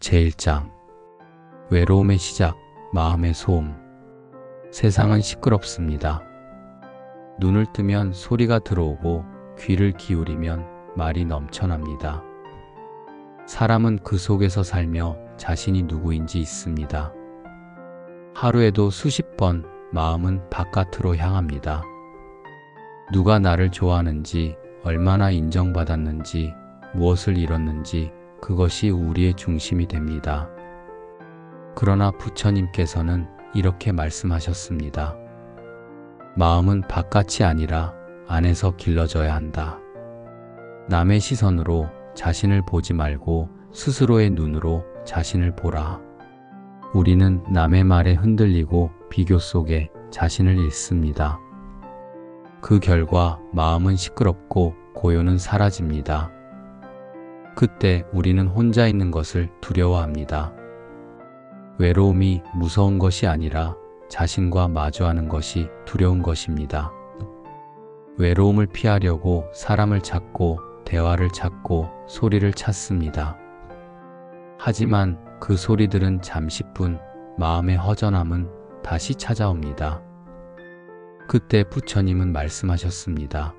제1장 외로움의 시작, 마음의 소음. 세상은 시끄럽습니다. 눈을 뜨면 소리가 들어오고 귀를 기울이면 말이 넘쳐납니다. 사람은 그 속에서 살며 자신이 누구인지 잊습니다. 하루에도 수십 번 마음은 바깥으로 향합니다. 누가 나를 좋아하는지, 얼마나 인정받았는지, 무엇을 잃었는지 그것이 우리의 중심이 됩니다. 그러나 부처님께서는 이렇게 말씀하셨습니다. 마음은 바깥이 아니라 안에서 길러져야 한다. 남의 시선으로 자신을 보지 말고 스스로의 눈으로 자신을 보라. 우리는 남의 말에 흔들리고 비교 속에 자신을 잃습니다. 그 결과 마음은 시끄럽고 고요는 사라집니다. 그때 우리는 혼자 있는 것을 두려워합니다. 외로움이 무서운 것이 아니라 자신과 마주하는 것이 두려운 것입니다. 외로움을 피하려고 사람을 찾고 대화를 찾고 소리를 찾습니다. 하지만 그 소리들은 잠시뿐, 마음의 허전함은 다시 찾아옵니다. 그때 부처님은 말씀하셨습니다.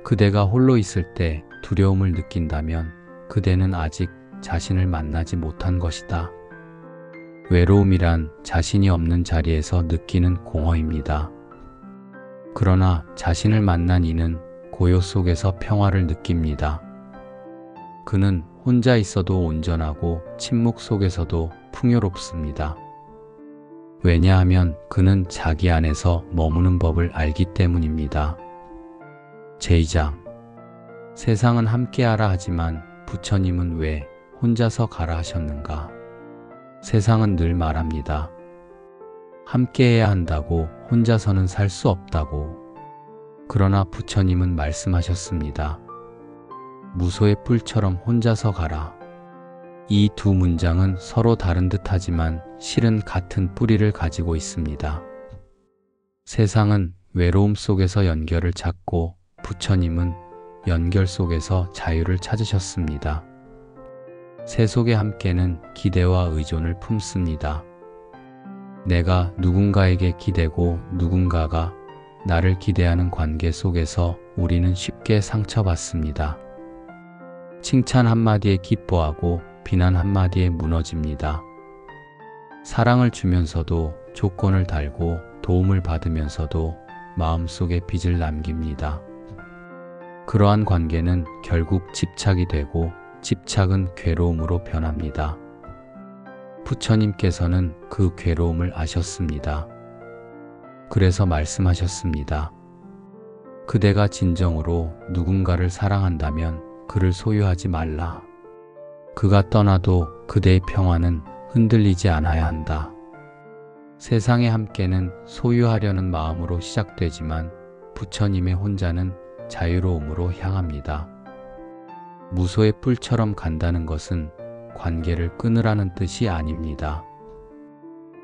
그대가 홀로 있을 때 두려움을 느낀다면 그대는 아직 자신을 만나지 못한 것이다. 외로움이란 자신이 없는 자리에서 느끼는 공허입니다. 그러나 자신을 만난 이는 고요 속에서 평화를 느낍니다. 그는 혼자 있어도 온전하고 침묵 속에서도 풍요롭습니다. 왜냐하면 그는 자기 안에서 머무는 법을 알기 때문입니다. 제2장 세상은 함께하라 하지만 부처님은 왜 혼자서 가라 하셨는가? 세상은 늘 말합니다. 함께해야 한다고, 혼자서는 살 수 없다고. 그러나 부처님은 말씀하셨습니다. 무소의 뿔처럼 혼자서 가라. 이 두 문장은 서로 다른 듯하지만 실은 같은 뿌리를 가지고 있습니다. 세상은 외로움 속에서 연결을 찾고 부처님은 연결 속에서 자유를 찾으셨습니다. 세속의 함께는 기대와 의존을 품습니다. 내가 누군가에게 기대고 누군가가 나를 기대하는 관계 속에서 우리는 쉽게 상처받습니다. 칭찬 한마디에 기뻐하고 비난 한마디에 무너집니다. 사랑을 주면서도 조건을 달고 도움을 받으면서도 마음속에 빚을 남깁니다. 그러한 관계는 결국 집착이 되고 집착은 괴로움으로 변합니다. 부처님께서는 그 괴로움을 아셨습니다. 그래서 말씀하셨습니다. 그대가 진정으로 누군가를 사랑한다면 그를 소유하지 말라. 그가 떠나도 그대의 평화는 흔들리지 않아야 한다. 세상의 함께는 소유하려는 마음으로 시작되지만 부처님의 혼자는 자유로움으로 향합니다. 무소의 뿔처럼 간다는 것은 관계를 끊으라는 뜻이 아닙니다.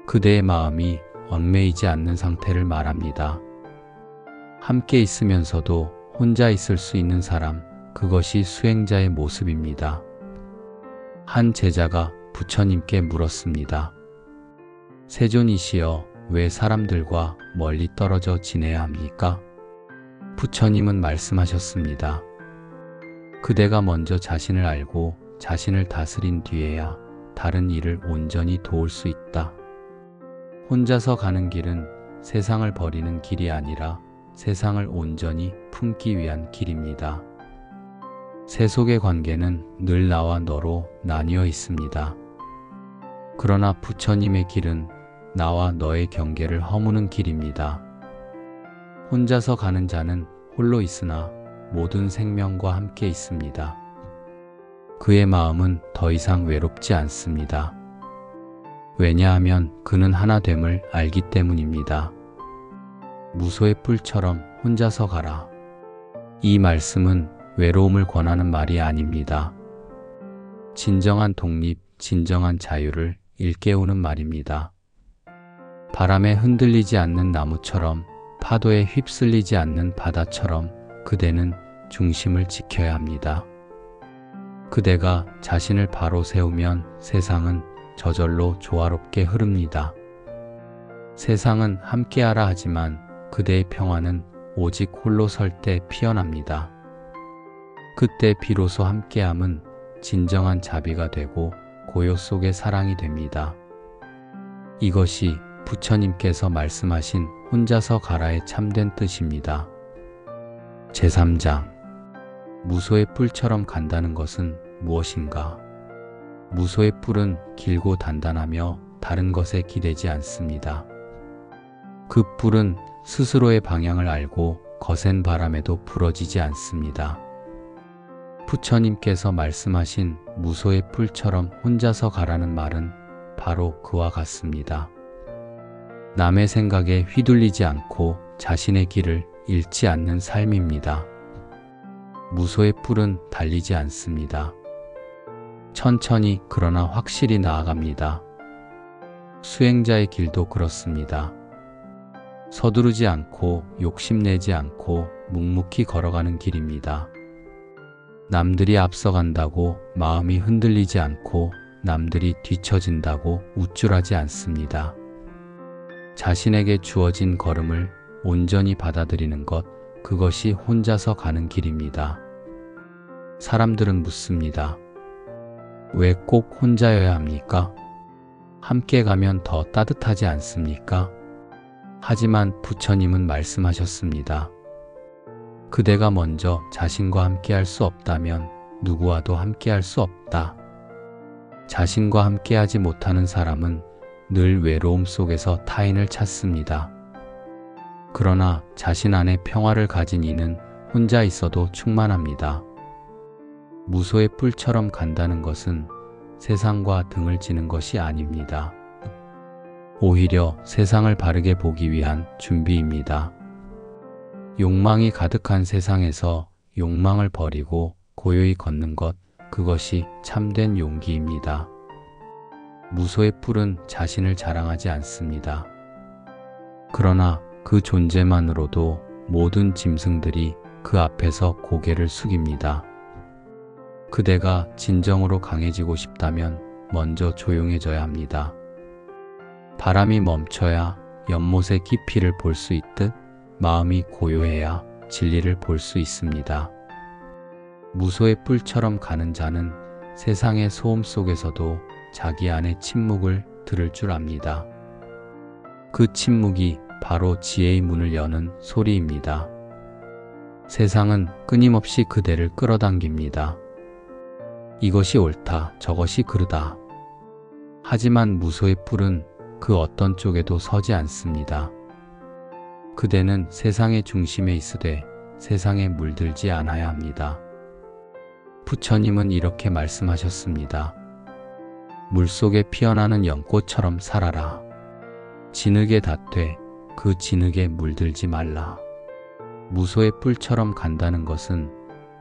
그대의 마음이 얽매이지 않는 상태를 말합니다. 함께 있으면서도 혼자 있을 수 있는 사람, 그것이 수행자의 모습입니다. 한 제자가 부처님께 물었습니다. 세존이시여, 왜 사람들과 멀리 떨어져 지내야 합니까? 부처님은 말씀하셨습니다. 그대가 먼저 자신을 알고 자신을 다스린 뒤에야 다른 이를 온전히 도울 수 있다. 혼자서 가는 길은 세상을 버리는 길이 아니라 세상을 온전히 품기 위한 길입니다. 세속의 관계는 늘 나와 너로 나뉘어 있습니다. 그러나 부처님의 길은 나와 너의 경계를 허무는 길입니다. 혼자서 가는 자는 홀로 있으나 모든 생명과 함께 있습니다. 그의 마음은 더 이상 외롭지 않습니다. 왜냐하면 그는 하나됨을 알기 때문입니다. 무소의 뿔처럼 혼자서 가라. 이 말씀은 외로움을 권하는 말이 아닙니다. 진정한 독립, 진정한 자유를 일깨우는 말입니다. 바람에 흔들리지 않는 나무처럼, 파도에 휩쓸리지 않는 바다처럼 그대는 중심을 지켜야 합니다. 그대가 자신을 바로 세우면 세상은 저절로 조화롭게 흐릅니다. 세상은 함께하라 하지만 그대의 평화는 오직 홀로 설 때 피어납니다. 그때 비로소 함께함은 진정한 자비가 되고 고요 속의 사랑이 됩니다. 이것이 부처님께서 말씀하신 혼자서 가라의 참된 뜻입니다. 제3장 무소의 뿔처럼 간다는 것은 무엇인가? 무소의 뿔은 길고 단단하며 다른 것에 기대지 않습니다. 그 뿔은 스스로의 방향을 알고 거센 바람에도 부러지지 않습니다. 부처님께서 말씀하신 무소의 뿔처럼 혼자서 가라는 말은 바로 그와 같습니다. 남의 생각에 휘둘리지 않고 자신의 길을 잃지 않는 삶입니다. 무소의 뿔은 달리지 않습니다. 천천히 그러나 확실히 나아갑니다. 수행자의 길도 그렇습니다. 서두르지 않고 욕심내지 않고 묵묵히 걸어가는 길입니다. 남들이 앞서간다고 마음이 흔들리지 않고 남들이 뒤처진다고 우쭐하지 않습니다. 자신에게 주어진 걸음을 온전히 받아들이는 것, 그것이 혼자서 가는 길입니다. 사람들은 묻습니다. 왜 꼭 혼자여야 합니까? 함께 가면 더 따뜻하지 않습니까? 하지만 부처님은 말씀하셨습니다. 그대가 먼저 자신과 함께 할 수 없다면 누구와도 함께 할 수 없다. 자신과 함께 하지 못하는 사람은 늘 외로움 속에서 타인을 찾습니다. 그러나 자신 안에 평화를 가진 이는 혼자 있어도 충만합니다. 무소의 뿔처럼 간다는 것은 세상과 등을 지는 것이 아닙니다. 오히려 세상을 바르게 보기 위한 준비입니다. 욕망이 가득한 세상에서 욕망을 버리고 고요히 걷는 것, 그것이 참된 용기입니다. 무소의 뿔은 자신을 자랑하지 않습니다. 그러나 그 존재만으로도 모든 짐승들이 그 앞에서 고개를 숙입니다. 그대가 진정으로 강해지고 싶다면 먼저 조용해져야 합니다. 바람이 멈춰야 연못의 깊이를 볼 수 있듯 마음이 고요해야 진리를 볼 수 있습니다. 무소의 뿔처럼 가는 자는 세상의 소음 속에서도 자기 안의 침묵을 들을 줄 압니다. 그 침묵이 바로 지혜의 문을 여는 소리입니다. 세상은 끊임없이 그대를 끌어당깁니다. 이것이 옳다, 저것이 그르다. 하지만 무소의 뿔은 그 어떤 쪽에도 서지 않습니다. 그대는 세상의 중심에 있으되 세상에 물들지 않아야 합니다. 부처님은 이렇게 말씀하셨습니다. 물속에 피어나는 연꽃처럼 살아라. 진흙에 닿되 그 진흙에 물들지 말라. 무소의 뿔처럼 간다는 것은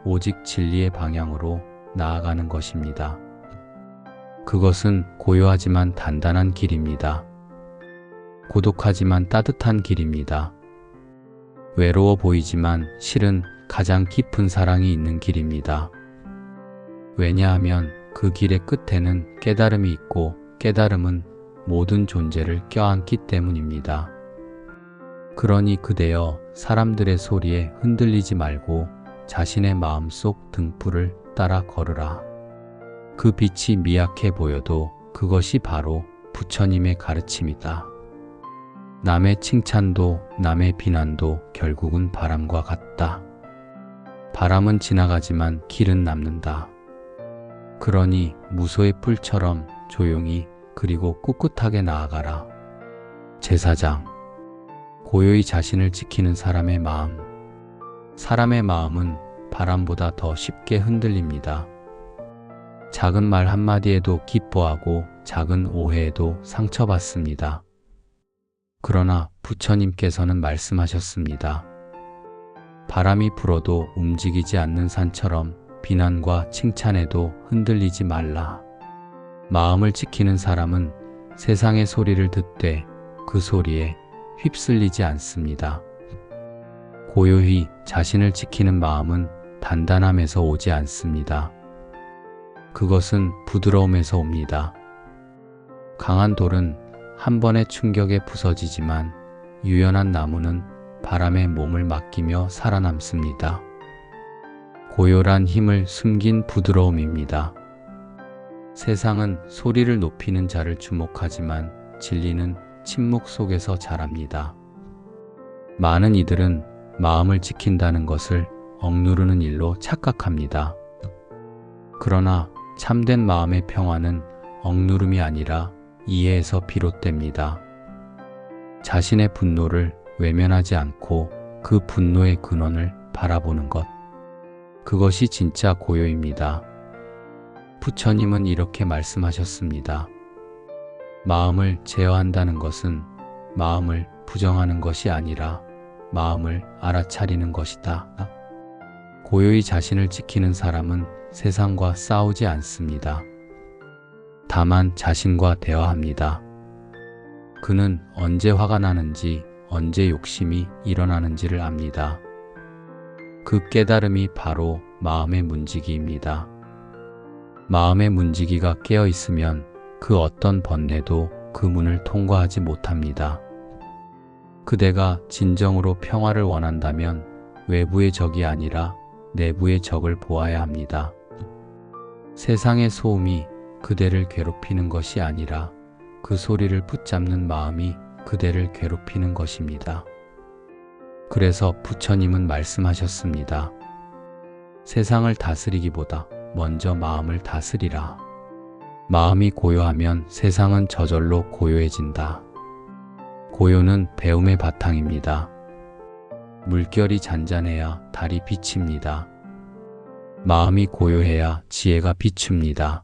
오직 진리의 방향으로 나아가는 것입니다. 그것은 고요하지만 단단한 길입니다. 고독하지만 따뜻한 길입니다. 외로워 보이지만 실은 가장 깊은 사랑이 있는 길입니다. 왜냐하면 그 길의 끝에는 깨달음이 있고 깨달음은 모든 존재를 껴안기 때문입니다. 그러니 그대여 사람들의 소리에 흔들리지 말고 자신의 마음속 등불을 따라 걸으라. 그 빛이 미약해 보여도 그것이 바로 부처님의 가르침이다. 남의 칭찬도 남의 비난도 결국은 바람과 같다. 바람은 지나가지만 길은 남는다. 그러니 무소의 뿔처럼 조용히 그리고 꿋꿋하게 나아가라. 제4장 고요히 자신을 지키는 사람의 마음. 사람의 마음은 바람보다 더 쉽게 흔들립니다. 작은 말 한마디에도 기뻐하고 작은 오해에도 상처받습니다. 그러나 부처님께서는 말씀하셨습니다. 바람이 불어도 움직이지 않는 산처럼 비난과 칭찬에도 흔들리지 말라. 마음을 지키는 사람은 세상의 소리를 듣되 그 소리에 휩쓸리지 않습니다. 고요히 자신을 지키는 마음은 단단함에서 오지 않습니다. 그것은 부드러움에서 옵니다. 강한 돌은 한 번의 충격에 부서지지만 유연한 나무는 바람에 몸을 맡기며 살아남습니다. 고요란 힘을 숨긴 부드러움입니다. 세상은 소리를 높이는 자를 주목하지만 진리는 침묵 속에서 자랍니다. 많은 이들은 마음을 지킨다는 것을 억누르는 일로 착각합니다. 그러나 참된 마음의 평화는 억누름이 아니라 이해에서 비롯됩니다. 자신의 분노를 외면하지 않고 그 분노의 근원을 바라보는 것. 그것이 진짜 고요입니다. 부처님은 이렇게 말씀하셨습니다. 마음을 제어한다는 것은 마음을 부정하는 것이 아니라 마음을 알아차리는 것이다. 고요히 자신을 지키는 사람은 세상과 싸우지 않습니다. 다만 자신과 대화합니다. 그는 언제 화가 나는지, 언제 욕심이 일어나는지를 압니다. 그 깨달음이 바로 마음의 문지기입니다. 마음의 문지기가 깨어 있으면 그 어떤 번뇌도 그 문을 통과하지 못합니다. 그대가 진정으로 평화를 원한다면 외부의 적이 아니라 내부의 적을 보아야 합니다. 세상의 소음이 그대를 괴롭히는 것이 아니라 그 소리를 붙잡는 마음이 그대를 괴롭히는 것입니다. 그래서 부처님은 말씀하셨습니다. 세상을 다스리기보다 먼저 마음을 다스리라. 마음이 고요하면 세상은 저절로 고요해진다. 고요는 배움의 바탕입니다. 물결이 잔잔해야 달이 비칩니다. 마음이 고요해야 지혜가 비춥니다.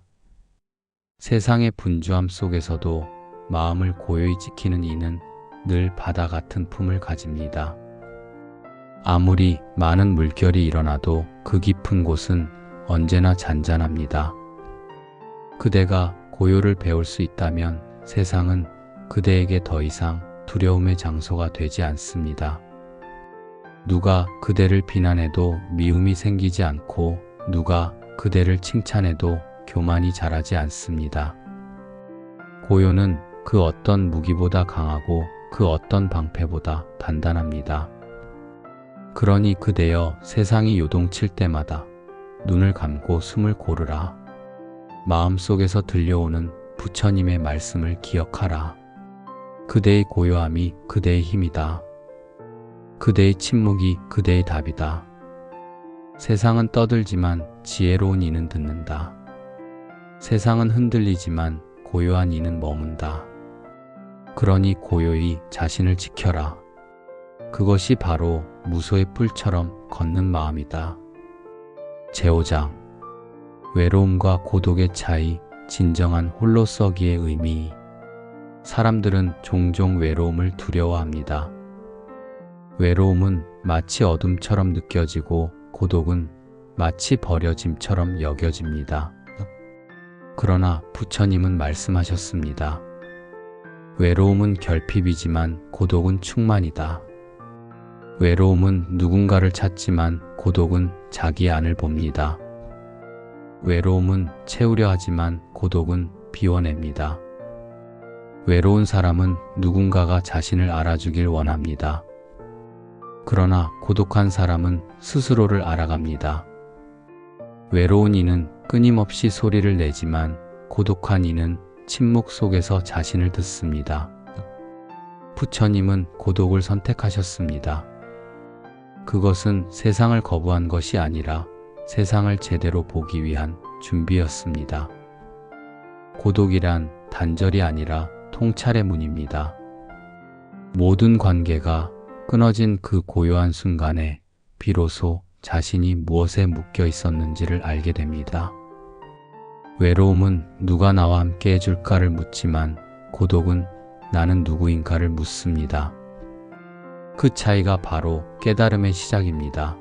세상의 분주함 속에서도 마음을 고요히 지키는 이는 늘 바다 같은 품을 가집니다. 아무리 많은 물결이 일어나도 그 깊은 곳은 언제나 잔잔합니다. 그대가 고요를 배울 수 있다면 세상은 그대에게 더 이상 두려움의 장소가 되지 않습니다. 누가 그대를 비난해도 미움이 생기지 않고 누가 그대를 칭찬해도 교만이 자라지 않습니다. 고요는 그 어떤 무기보다 강하고 그 어떤 방패보다 단단합니다. 그러니 그대여 세상이 요동칠 때마다 눈을 감고 숨을 고르라. 마음속에서 들려오는 부처님의 말씀을 기억하라. 그대의 고요함이 그대의 힘이다. 그대의 침묵이 그대의 답이다. 세상은 떠들지만 지혜로운 이는 듣는다. 세상은 흔들리지만 고요한 이는 머문다. 그러니 고요히 자신을 지켜라. 그것이 바로 무소의 뿔처럼 걷는 마음이다. 제5장 외로움과 고독의 차이, 진정한 홀로서기의 의미. 사람들은 종종 외로움을 두려워합니다. 외로움은 마치 어둠처럼 느껴지고 고독은 마치 버려짐처럼 여겨집니다. 그러나 부처님은 말씀하셨습니다. 외로움은 결핍이지만 고독은 충만이다. 외로움은 누군가를 찾지만 고독은 자기 안을 봅니다. 외로움은 채우려 하지만 고독은 비워냅니다. 외로운 사람은 누군가가 자신을 알아주길 원합니다. 그러나 고독한 사람은 스스로를 알아갑니다. 외로운 이는 끊임없이 소리를 내지만 고독한 이는 침묵 속에서 자신을 듣습니다. 부처님은 고독을 선택하셨습니다. 그것은 세상을 거부한 것이 아니라 세상을 제대로 보기 위한 준비였습니다. 고독이란 단절이 아니라 통찰의 문입니다. 모든 관계가 끊어진 그 고요한 순간에 비로소 자신이 무엇에 묶여 있었는지를 알게 됩니다. 외로움은 누가 나와 함께 해줄까를 묻지만 고독은 나는 누구인가를 묻습니다. 그 차이가 바로 깨달음의 시작입니다.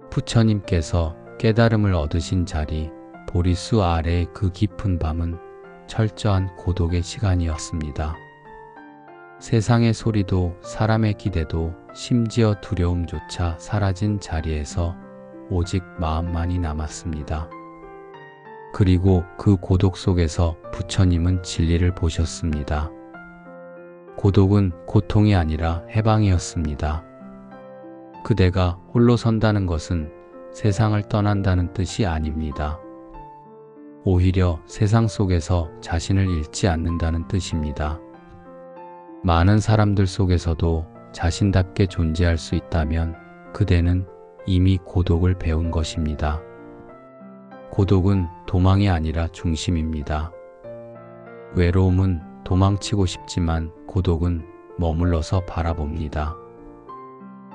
부처님께서 깨달음을 얻으신 자리 보리수 아래의 그 깊은 밤은 철저한 고독의 시간이었습니다. 세상의 소리도 사람의 기대도 심지어 두려움조차 사라진 자리에서 오직 마음만이 남았습니다. 그리고 그 고독 속에서 부처님은 진리를 보셨습니다. 고독은 고통이 아니라 해방이었습니다. 그대가 홀로 선다는 것은 세상을 떠난다는 뜻이 아닙니다. 오히려 세상 속에서 자신을 잃지 않는다는 뜻입니다. 많은 사람들 속에서도 자신답게 존재할 수 있다면 그대는 이미 고독을 배운 것입니다. 고독은 도망이 아니라 중심입니다. 외로움은 도망치고 싶지만 고독은 머물러서 바라봅니다.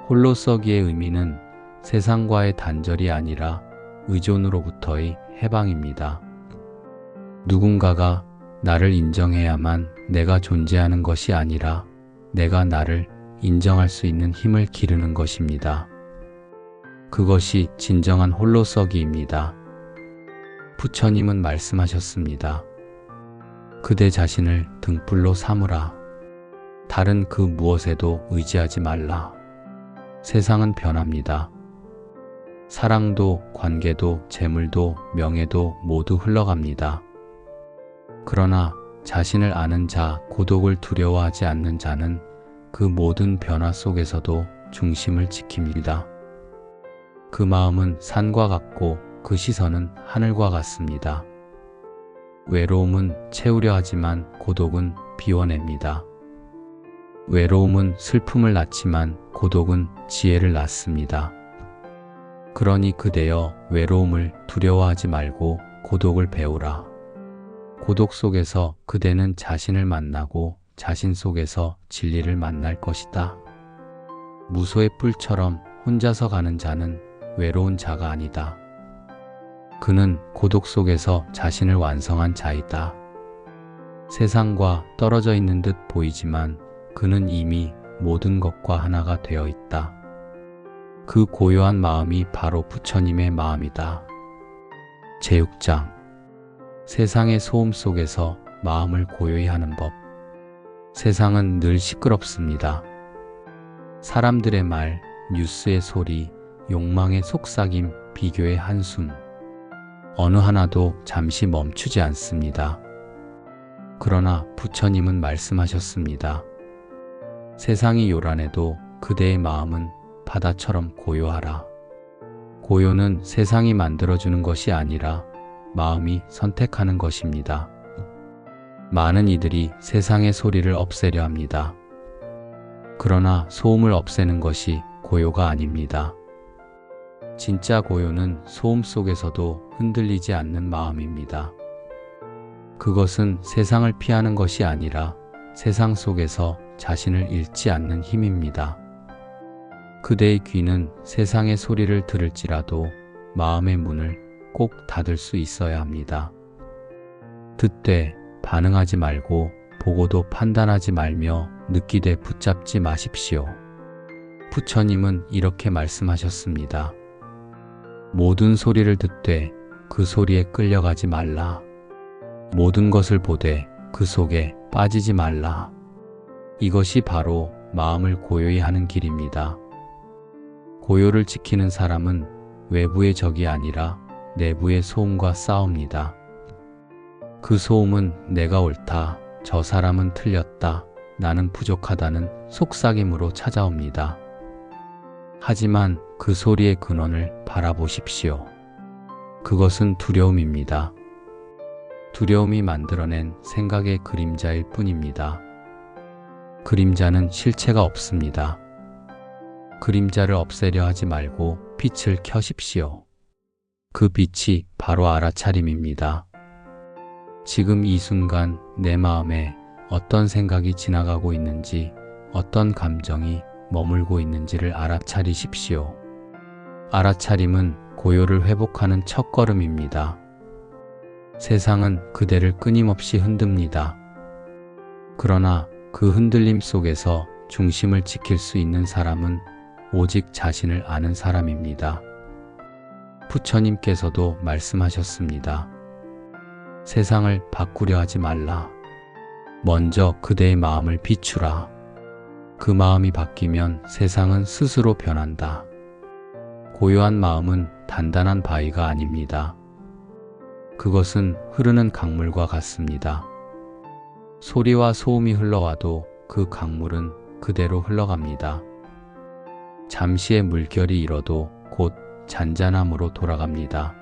홀로서기의 의미는 세상과의 단절이 아니라 의존으로부터의 해방입니다. 누군가가 나를 인정해야만 내가 존재하는 것이 아니라 내가 나를 인정할 수 있는 힘을 기르는 것입니다. 그것이 진정한 홀로서기입니다. 부처님은 말씀하셨습니다. 그대 자신을 등불로 삼으라. 다른 그 무엇에도 의지하지 말라. 세상은 변합니다. 사랑도, 관계도, 재물도, 명예도 모두 흘러갑니다. 그러나 자신을 아는 자, 고독을 두려워하지 않는 자는 그 모든 변화 속에서도 중심을 지킵니다. 그 마음은 산과 같고 그 시선은 하늘과 같습니다. 외로움은 채우려 하지만 고독은 비워냅니다. 외로움은 슬픔을 낳지만 고독은 지혜를 낳습니다. 그러니 그대여 외로움을 두려워하지 말고 고독을 배우라. 고독 속에서 그대는 자신을 만나고 자신 속에서 진리를 만날 것이다. 무소의 뿔처럼 혼자서 가는 자는 외로운 자가 아니다. 그는 고독 속에서 자신을 완성한 자이다. 세상과 떨어져 있는 듯 보이지만 그는 이미 모든 것과 하나가 되어 있다. 그 고요한 마음이 바로 부처님의 마음이다. 제6장 세상의 소음 속에서 마음을 고요히 하는 법. 세상은 늘 시끄럽습니다. 사람들의 말, 뉴스의 소리, 욕망의 속삭임, 비교의 한숨. 어느 하나도 잠시 멈추지 않습니다. 그러나 부처님은 말씀하셨습니다. 세상이 요란해도 그대의 마음은 바다처럼 고요하라. 고요는 세상이 만들어주는 것이 아니라 마음이 선택하는 것입니다. 많은 이들이 세상의 소리를 없애려 합니다. 그러나 소음을 없애는 것이 고요가 아닙니다. 진짜 고요는 소음 속에서도 흔들리지 않는 마음입니다. 그것은 세상을 피하는 것이 아니라 세상 속에서 자신을 잃지 않는 힘입니다. 그대의 귀는 세상의 소리를 들을지라도 마음의 문을 꼭 닫을 수 있어야 합니다. 듣되 반응하지 말고 보고도 판단하지 말며 느끼되 붙잡지 마십시오. 부처님은 이렇게 말씀하셨습니다. 모든 소리를 듣되 그 소리에 끌려가지 말라. 모든 것을 보되 그 속에 빠지지 말라. 이것이 바로 마음을 고요히 하는 길입니다. 고요를 지키는 사람은 외부의 적이 아니라 내부의 소음과 싸웁니다. 그 소음은 내가 옳다, 저 사람은 틀렸다, 나는 부족하다는 속삭임으로 찾아옵니다. 하지만 그 소리의 근원을 바라보십시오. 그것은 두려움입니다. 두려움이 만들어낸 생각의 그림자일 뿐입니다. 그림자는 실체가 없습니다. 그림자를 없애려 하지 말고 빛을 켜십시오. 그 빛이 바로 알아차림입니다. 지금 이 순간 내 마음에 어떤 생각이 지나가고 있는지, 어떤 감정이 머물고 있는지를 알아차리십시오. 알아차림은 고요를 회복하는 첫걸음입니다. 세상은 그대를 끊임없이 흔듭니다. 그러나 그 흔들림 속에서 중심을 지킬 수 있는 사람은 오직 자신을 아는 사람입니다. 부처님께서도 말씀하셨습니다. 세상을 바꾸려 하지 말라. 먼저 그대의 마음을 비추라. 그 마음이 바뀌면 세상은 스스로 변한다. 고요한 마음은 단단한 바위가 아닙니다. 그것은 흐르는 강물과 같습니다. 소리와 소음이 흘러와도 그 강물은 그대로 흘러갑니다. 잠시의 물결이 일어도 곧 잔잔함으로 돌아갑니다.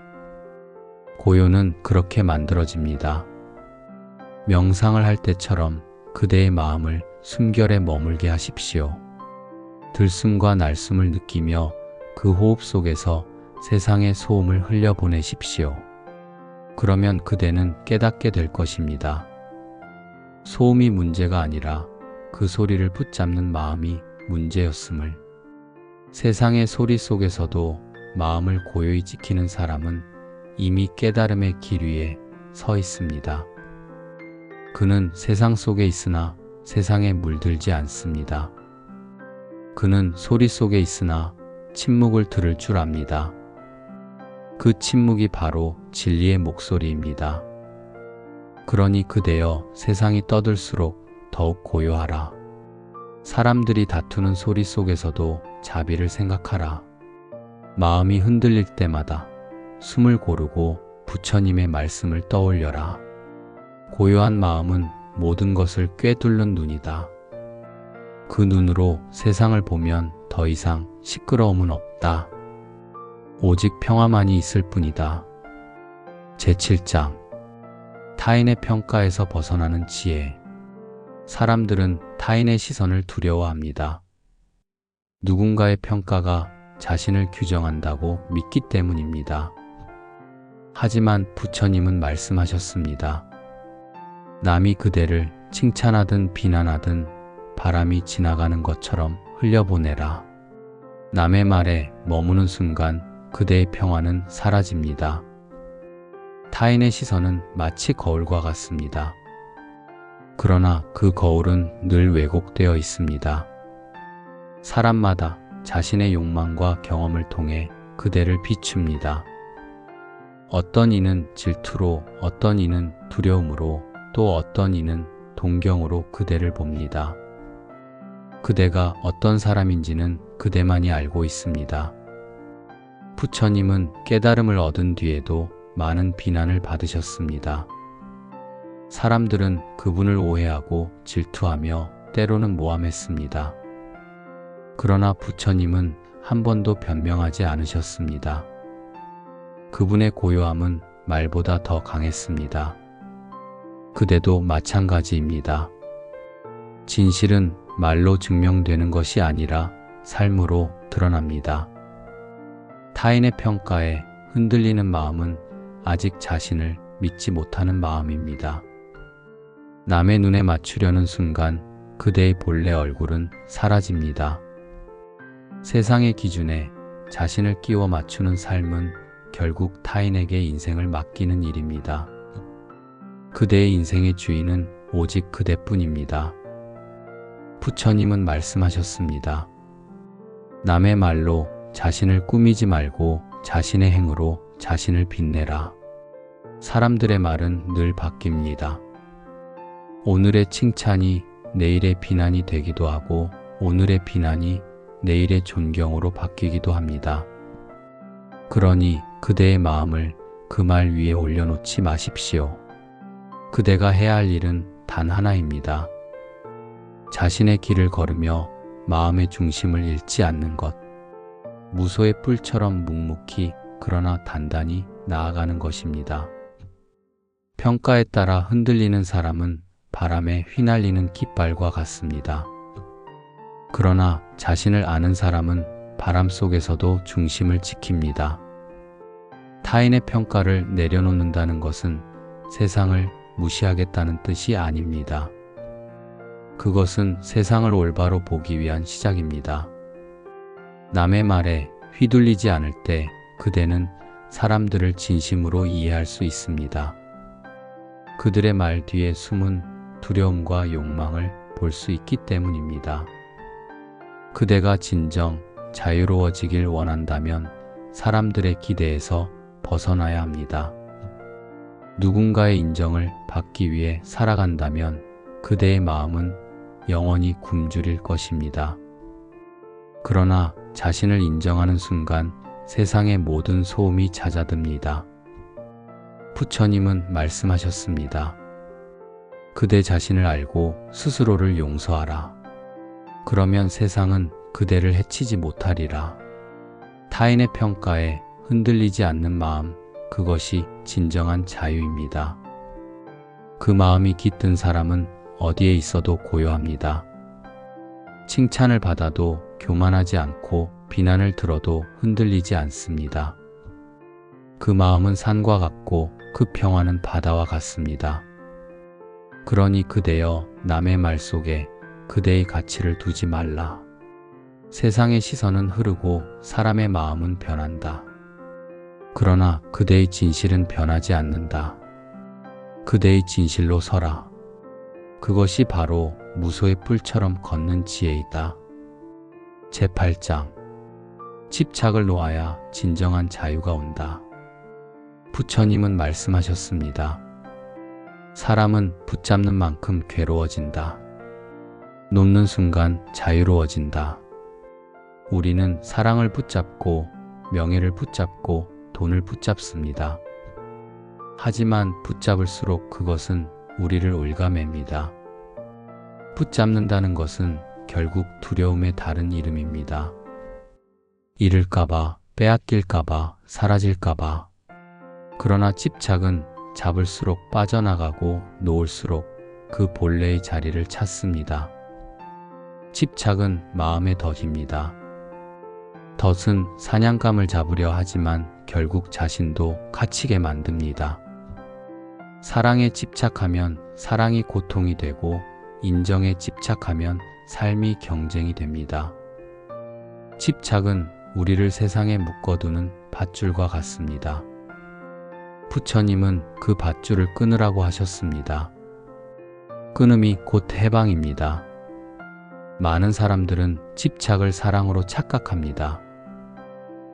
고요는 그렇게 만들어집니다. 명상을 할 때처럼 그대의 마음을 숨결에 머물게 하십시오. 들숨과 날숨을 느끼며 그 호흡 속에서 세상의 소음을 흘려보내십시오. 그러면 그대는 깨닫게 될 것입니다. 소음이 문제가 아니라 그 소리를 붙잡는 마음이 문제였음을. 세상의 소리 속에서도 마음을 고요히 지키는 사람은 이미 깨달음의 길 위에 서 있습니다. 그는 세상 속에 있으나 세상에 물들지 않습니다. 그는 소리 속에 있으나 침묵을 들을 줄 압니다. 그 침묵이 바로 진리의 목소리입니다. 그러니 그대여 세상이 떠들수록 더욱 고요하라. 사람들이 다투는 소리 속에서도 자비를 생각하라. 마음이 흔들릴 때마다 숨을 고르고 부처님의 말씀을 떠올려라. 고요한 마음은 모든 것을 꿰뚫는 눈이다. 그 눈으로 세상을 보면 더 이상 시끄러움은 없다. 오직 평화만이 있을 뿐이다. 제7장 타인의 평가에서 벗어나는 지혜. 사람들은 타인의 시선을 두려워합니다. 누군가의 평가가 자신을 규정한다고 믿기 때문입니다. 하지만 부처님은 말씀하셨습니다. 남이 그대를 칭찬하든 비난하든 바람이 지나가는 것처럼 흘려보내라. 남의 말에 머무는 순간 그대의 평화는 사라집니다. 타인의 시선은 마치 거울과 같습니다. 그러나 그 거울은 늘 왜곡되어 있습니다. 사람마다 자신의 욕망과 경험을 통해 그대를 비춥니다. 어떤 이는 질투로, 어떤 이는 두려움으로, 또 어떤 이는 동경으로 그대를 봅니다. 그대가 어떤 사람인지는 그대만이 알고 있습니다. 부처님은 깨달음을 얻은 뒤에도 많은 비난을 받으셨습니다. 사람들은 그분을 오해하고 질투하며 때로는 모함했습니다. 그러나 부처님은 한 번도 변명하지 않으셨습니다. 그분의 고요함은 말보다 더 강했습니다. 그대도 마찬가지입니다. 진실은 말로 증명되는 것이 아니라 삶으로 드러납니다. 타인의 평가에 흔들리는 마음은 아직 자신을 믿지 못하는 마음입니다. 남의 눈에 맞추려는 순간 그대의 본래 얼굴은 사라집니다. 세상의 기준에 자신을 끼워 맞추는 삶은 결국 타인에게 인생을 맡기는 일입니다. 그대의 인생의 주인은 오직 그대뿐입니다. 부처님은 말씀하셨습니다. 남의 말로 자신을 꾸미지 말고 자신의 행으로 자신을 빛내라. 사람들의 말은 늘 바뀝니다. 오늘의 칭찬이 내일의 비난이 되기도 하고 오늘의 비난이 내일의 존경으로 바뀌기도 합니다. 그러니 그대의 마음을 그 말 위에 올려놓지 마십시오. 그대가 해야 할 일은 단 하나입니다. 자신의 길을 걸으며 마음의 중심을 잃지 않는 것. 무소의 뿔처럼 묵묵히 그러나 단단히 나아가는 것입니다. 평가에 따라 흔들리는 사람은 바람에 휘날리는 깃발과 같습니다. 그러나 자신을 아는 사람은 바람 속에서도 중심을 지킵니다. 타인의 평가를 내려놓는다는 것은 세상을 무시하겠다는 뜻이 아닙니다. 그것은 세상을 올바로 보기 위한 시작입니다. 남의 말에 휘둘리지 않을 때 그대는 사람들을 진심으로 이해할 수 있습니다. 그들의 말 뒤에 숨은 두려움과 욕망을 볼 수 있기 때문입니다. 그대가 진정 자유로워지길 원한다면 사람들의 기대에서 벗어나야 합니다. 누군가의 인정을 받기 위해 살아간다면 그대의 마음은 영원히 굶주릴 것입니다. 그러나 자신을 인정하는 순간 세상의 모든 소음이 잦아듭니다. 부처님은 말씀하셨습니다. 그대 자신을 알고 스스로를 용서하라. 그러면 세상은 그대를 해치지 못하리라. 타인의 평가에 흔들리지 않는 마음, 그것이 진정한 자유입니다. 그 마음이 깃든 사람은 어디에 있어도 고요합니다. 칭찬을 받아도 교만하지 않고 비난을 들어도 흔들리지 않습니다. 그 마음은 산과 같고 그 평화는 바다와 같습니다. 그러니 그대여 남의 말 속에 그대의 가치를 두지 말라. 세상의 시선은 흐르고 사람의 마음은 변한다. 그러나 그대의 진실은 변하지 않는다. 그대의 진실로 서라. 그것이 바로 무소의 뿔처럼 걷는 지혜이다. 제8장 집착을 놓아야 진정한 자유가 온다. 부처님은 말씀하셨습니다. 사람은 붙잡는 만큼 괴로워진다. 놓는 순간 자유로워진다. 우리는 사랑을 붙잡고 명예를 붙잡고 돈을 붙잡습니다. 하지만 붙잡을수록 그것은 우리를 올가맵니다. 붙잡는다는 것은 결국 두려움의 다른 이름입니다. 잃을까봐, 빼앗길까봐, 사라질까봐. 그러나 집착은 잡을수록 빠져나가고 놓을수록 그 본래의 자리를 찾습니다. 집착은 마음의 덫입니다. 덫은 사냥감을 잡으려 하지만 결국 자신도 갇히게 만듭니다. 사랑에 집착하면 사랑이 고통이 되고 인정에 집착하면 삶이 경쟁이 됩니다. 집착은 우리를 세상에 묶어두는 밧줄과 같습니다. 부처님은 그 밧줄을 끊으라고 하셨습니다. 끊음이 곧 해방입니다. 많은 사람들은 집착을 사랑으로 착각합니다.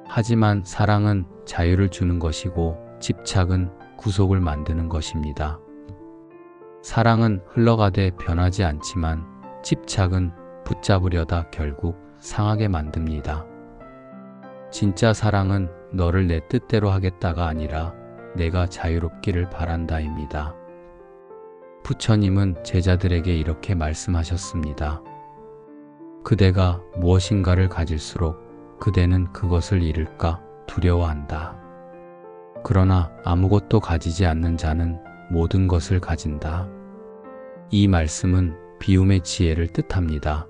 하지만 사랑은 자유를 주는 것이고 집착은 구속을 만드는 것입니다. 사랑은 흘러가되 변하지 않지만 집착은 붙잡으려다 결국 상하게 만듭니다. 진짜 사랑은 너를 내 뜻대로 하겠다가 아니라 내가 자유롭기를 바란다입니다. 부처님은 제자들에게 이렇게 말씀하셨습니다. 그대가 무엇인가를 가질수록 그대는 그것을 잃을까 두려워한다. 그러나 아무것도 가지지 않는 자는 모든 것을 가진다. 이 말씀은 비움의 지혜를 뜻합니다.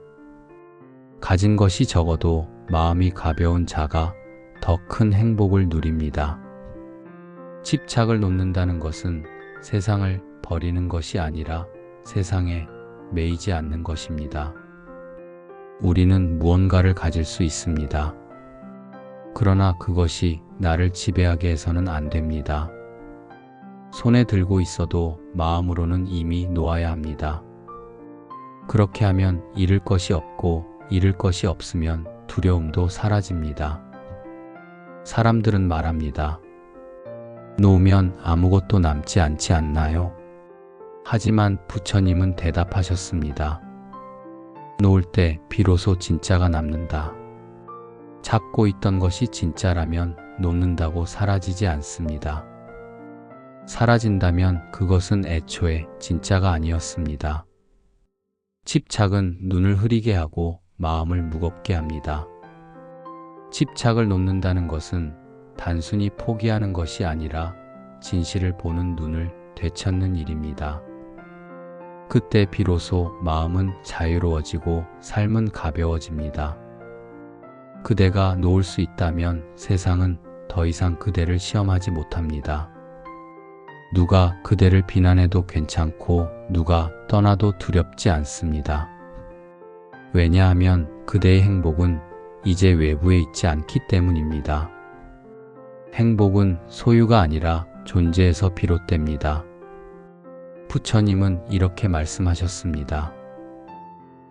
가진 것이 적어도 마음이 가벼운 자가 더 큰 행복을 누립니다. 집착을 놓는다는 것은 세상을 버리는 것이 아니라 세상에 매이지 않는 것입니다. 우리는 무언가를 가질 수 있습니다. 그러나 그것이 나를 지배하게 해서는 안 됩니다. 손에 들고 있어도 마음으로는 이미 놓아야 합니다. 그렇게 하면 잃을 것이 없고 잃을 것이 없으면 두려움도 사라집니다. 사람들은 말합니다. 놓으면 아무것도 남지 않지 않나요? 하지만 부처님은 대답하셨습니다. 놓을 때 비로소 진짜가 남는다. 잡고 있던 것이 진짜라면 놓는다고 사라지지 않습니다. 사라진다면 그것은 애초에 진짜가 아니었습니다. 집착은 눈을 흐리게 하고 마음을 무겁게 합니다. 집착을 놓는다는 것은 단순히 포기하는 것이 아니라 진실을 보는 눈을 되찾는 일입니다. 그때 비로소 마음은 자유로워지고 삶은 가벼워집니다. 그대가 놓을 수 있다면 세상은 더 이상 그대를 시험하지 못합니다. 누가 그대를 비난해도 괜찮고 누가 떠나도 두렵지 않습니다. 왜냐하면 그대의 행복은 이제 외부에 있지 않기 때문입니다. 행복은 소유가 아니라 존재에서 비롯됩니다. 부처님은 이렇게 말씀하셨습니다.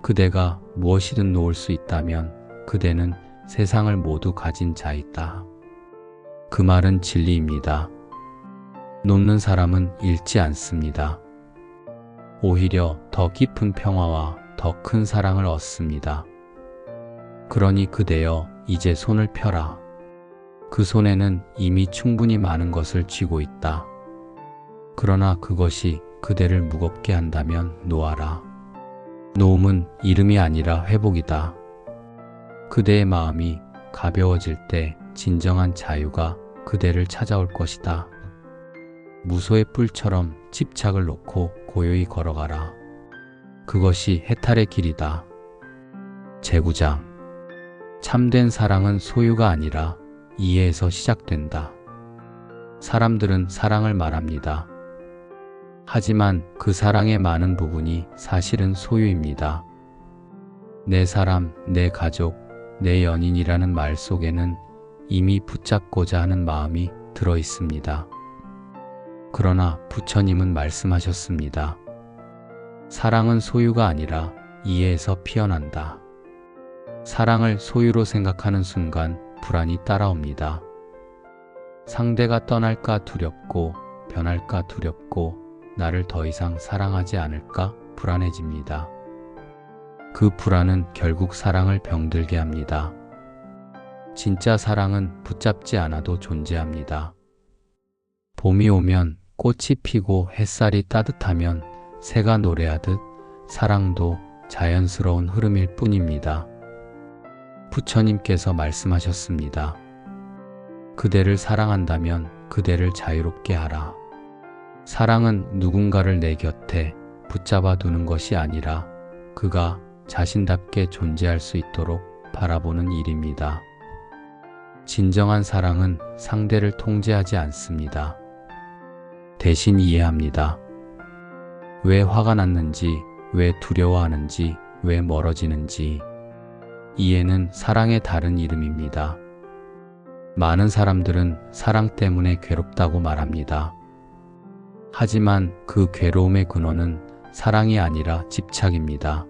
그대가 무엇이든 놓을 수 있다면 그대는 세상을 모두 가진 자이다. 그 말은 진리입니다. 놓는 사람은 잃지 않습니다. 오히려 더 깊은 평화와 더 큰 사랑을 얻습니다. 그러니 그대여 이제 손을 펴라. 그 손에는 이미 충분히 많은 것을 쥐고 있다. 그러나 그것이 그대를 무겁게 한다면 놓아라. 놓음은 잃음이 아니라 회복이다. 그대의 마음이 가벼워질 때 진정한 자유가 그대를 찾아올 것이다. 무소의 뿔처럼 집착을 놓고 고요히 걸어가라. 그것이 해탈의 길이다. 제구장. 참된 사랑은 소유가 아니라 이해에서 시작된다. 사람들은 사랑을 말합니다. 하지만 그 사랑의 많은 부분이 사실은 소유입니다. 내 사람, 내 가족, 내 연인이라는 말 속에는 이미 붙잡고자 하는 마음이 들어 있습니다. 그러나 부처님은 말씀하셨습니다. 사랑은 소유가 아니라 이해에서 피어난다. 사랑을 소유로 생각하는 순간 불안이 따라옵니다. 상대가 떠날까 두렵고 변할까 두렵고 나를 더 이상 사랑하지 않을까 불안해집니다. 그 불안은 결국 사랑을 병들게 합니다. 진짜 사랑은 붙잡지 않아도 존재합니다. 봄이 오면 꽃이 피고 햇살이 따뜻하면 새가 노래하듯 사랑도 자연스러운 흐름일 뿐입니다. 부처님께서 말씀하셨습니다. 그대를 사랑한다면 그대를 자유롭게 하라. 사랑은 누군가를 내 곁에 붙잡아 두는 것이 아니라 그가 자신답게 존재할 수 있도록 바라보는 일입니다. 진정한 사랑은 상대를 통제하지 않습니다. 대신 이해합니다. 왜 화가 났는지, 왜 두려워하는지, 왜 멀어지는지. 이해는 사랑의 다른 이름입니다. 많은 사람들은 사랑 때문에 괴롭다고 말합니다. 하지만 그 괴로움의 근원은 사랑이 아니라 집착입니다.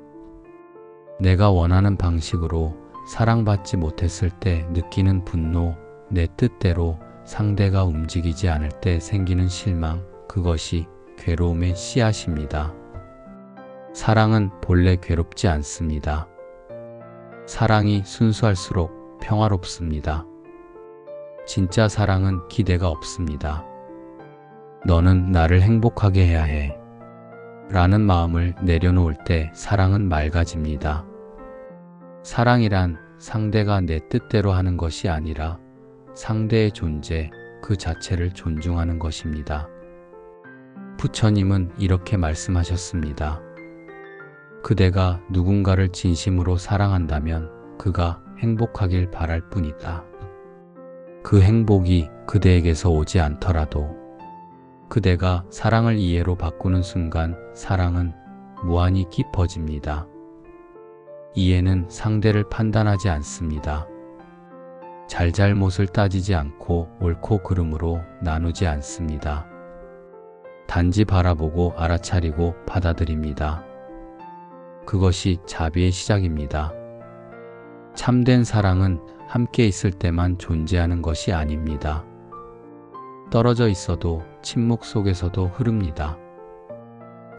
내가 원하는 방식으로 사랑받지 못했을 때 느끼는 분노, 내 뜻대로 상대가 움직이지 않을 때 생기는 실망, 그것이 괴로움의 씨앗입니다. 사랑은 본래 괴롭지 않습니다. 사랑이 순수할수록 평화롭습니다. 진짜 사랑은 기대가 없습니다. 너는 나를 행복하게 해야 해. 라는 마음을 내려놓을 때 사랑은 맑아집니다. 사랑이란 상대가 내 뜻대로 하는 것이 아니라 상대의 존재 그 자체를 존중하는 것입니다. 부처님은 이렇게 말씀하셨습니다. 그대가 누군가를 진심으로 사랑한다면 그가 행복하길 바랄 뿐이다. 그 행복이 그대에게서 오지 않더라도 그대가 사랑을 이해로 바꾸는 순간 사랑은 무한히 깊어집니다. 이해는 상대를 판단하지 않습니다. 잘잘못을 따지지 않고 옳고 그름으로 나누지 않습니다. 단지 바라보고 알아차리고 받아들입니다. 그것이 자비의 시작입니다. 참된 사랑은 함께 있을 때만 존재하는 것이 아닙니다. 떨어져 있어도 침묵 속에서도 흐릅니다.